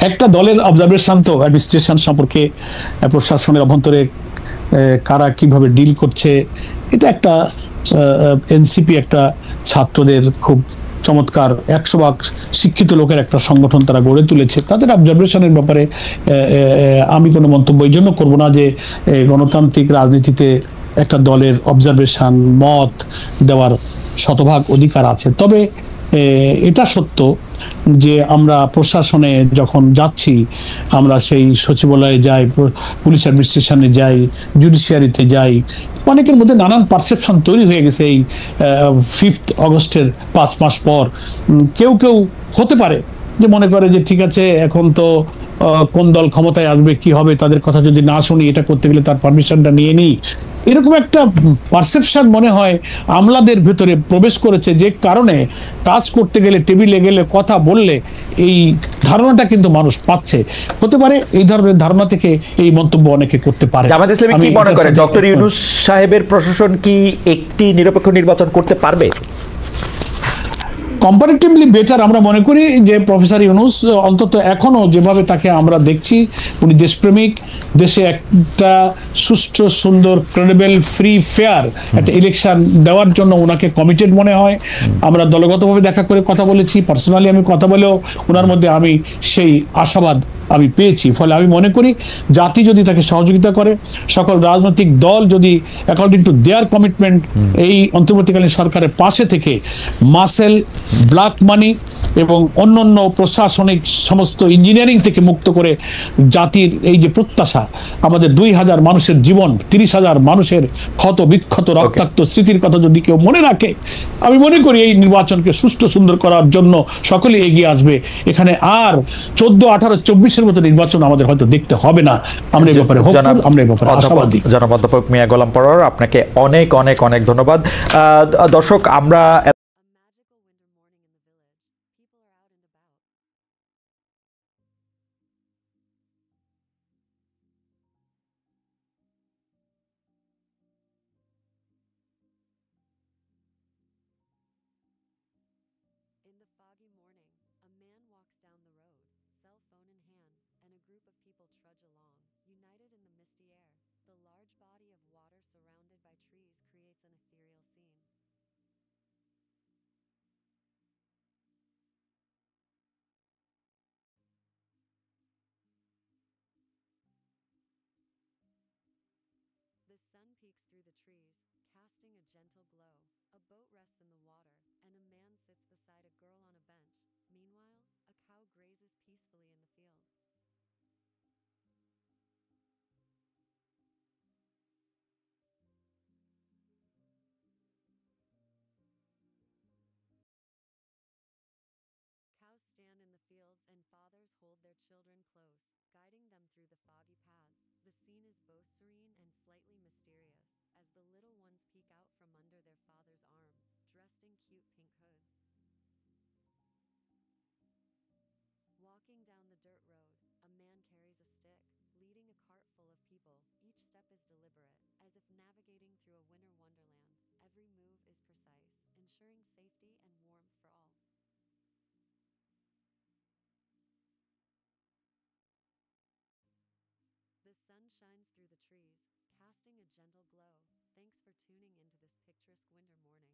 একটা দলের অবজারভেশন তো অ্যাডমিনিস্ট্রেশন সম্পর্কে, প্রশাসনের অভ্যন্তরে কারা কিভাবে ডিল করছে, এটা একটা এনসিপি একটা ছাত্রদের খুব চমৎকার 100% শিক্ষিত লোকের একটা সংগঠন তারা গড়ে তুলেছে। তাদের অবজারভেশনের ব্যাপারে আমি কোনো মন্তব্য এই জন্য করবো না যে গণতান্ত্রিক রাজনীতিতে একটা দলের অবজারভেশন মত দেওয়ার শতভাগ অধিকার আছে। তবে এটা সত্য যে আমরা প্রশাসনে যখন যাচ্ছি, আমরা সেই সচিবালয়ে যাই, পুলিশ অ্যাডমিনিস্ট্রেশনে যাই, জুডিশিয়ারিতে যাই, অনেকের মধ্যে নানান পারসেপশন তৈরি হয়ে গেছে। এই 5 আগস্টের 5 মাস পর কেউ কেউ হতে পারে যে মনে করে যে ঠিক আছে এখন তো কোন দল ক্ষমতায় আসবে, কি হবে, তাদের কথা যদি না শুনি, এটা করতে গেলে তার পারমিশনটা নিয়ে নিই, এরকম একটা পারসেপশন মনে হয় আমলাদের ভেতরে প্রবেশ করেছে, যে কারণে কাজ করতে গেলে, টেবিলে গেলে, কথা বললে এই ধারণাটা কিন্তু মানুষ পাচ্ছে। হতে পারে এই ধরনের ধারণা থেকে এই মন্তব্য অনেকে করতে পারে।
জামাত ইসলামী কি মনে করে ডক্টর ইউনূস সাহেবের প্রশাসন কি একটি নিরপেক্ষ নির্বাচন করতে পারবে?
কম্পারেটিভলি বেটার আমরা মনে করি যে প্রফেসর ইউনূস অন্তত এখনো যেভাবে তাকে আমরা দেখছি, উনি দেশপ্রেমিক, দেশে একটা সুষ্ঠু, সুন্দর, ক্রেডিবল, ফ্রি, ফেয়ার একটা ইলেকশন দেওয়ার জন্য ওনাকে কমিটেড মনে হয়। আমরা দলগতভাবে দেখা করে কথা বলেছি, পার্সোনালি আমি কথা বলেও ওনার মধ্যে আমি সেই আশাবাদ আমি পেয়েছি। ফলে আমি মনে করি জাতি যদি তাকে সহযোগিতা করে, সকল রাজনৈতিক দল যদি অ্যাকর্ডিং টু দেয়ার কমিটমেন্ট এই অন্তর্বর্তীকালীন সরকারের পাশে থেকে মাসেল, ব্ল্যাক মানি এবং অন্যান্য প্রশাসনিক সমস্ত ইঞ্জিনিয়ারিং থেকে মুক্ত করে জাতির এই যে প্রত্যাশা, আমাদের 2,000 মানুষের জীবন, 30,000 মানুষের ক্ষত বিক্ষত রক্তাক্ত স্মৃতির কথা যদি কেউ মনে রাখে, আমি মনে করি এই নির্বাচনকে সুষ্ঠু সুন্দর করার জন্য সকলে এগিয়ে আসবে। এখানে আর 14, 18, 24-এর মতো নির্বাচন আমাদের হয়তো দেখতে হবে না। আমরা এই ব্যাপারে হোপফুল, আমরা এই ব্যাপারে আশাবাদী।
জনাব অধ্যাপক মিয়া গোলাম পরোয়ার, আপনাকে অনেক অনেক অনেক ধন্যবাদ। দর্শক, আমরা
In the foggy morning, a man walks down the road, cell phone in hand, and a group of people trudge along, united in the misty air. The large body of water surrounded by trees creates an ethereal scene. The sun peeks through the trees, casting a gentle glow. A boat rests in the water, and a man sits beside a girl on a bench. Meanwhile, a cow grazes peacefully in the field. Cows stand in the fields, and fathers hold their children close, guiding them through the foggy paths. The scene is both serene and slightly mysterious, as the little ones peek out from under their father's arms, dressed in cute pink hoods. Walking down the dirt road, a man carries a stick, leading a cart full of people. Each step is deliberate, as if navigating through a winter wonderland. Every move is precise, ensuring safety and warmth for all. The sun shines through the trees, casting a gentle glow. Thanks for tuning into this picturesque winter morning.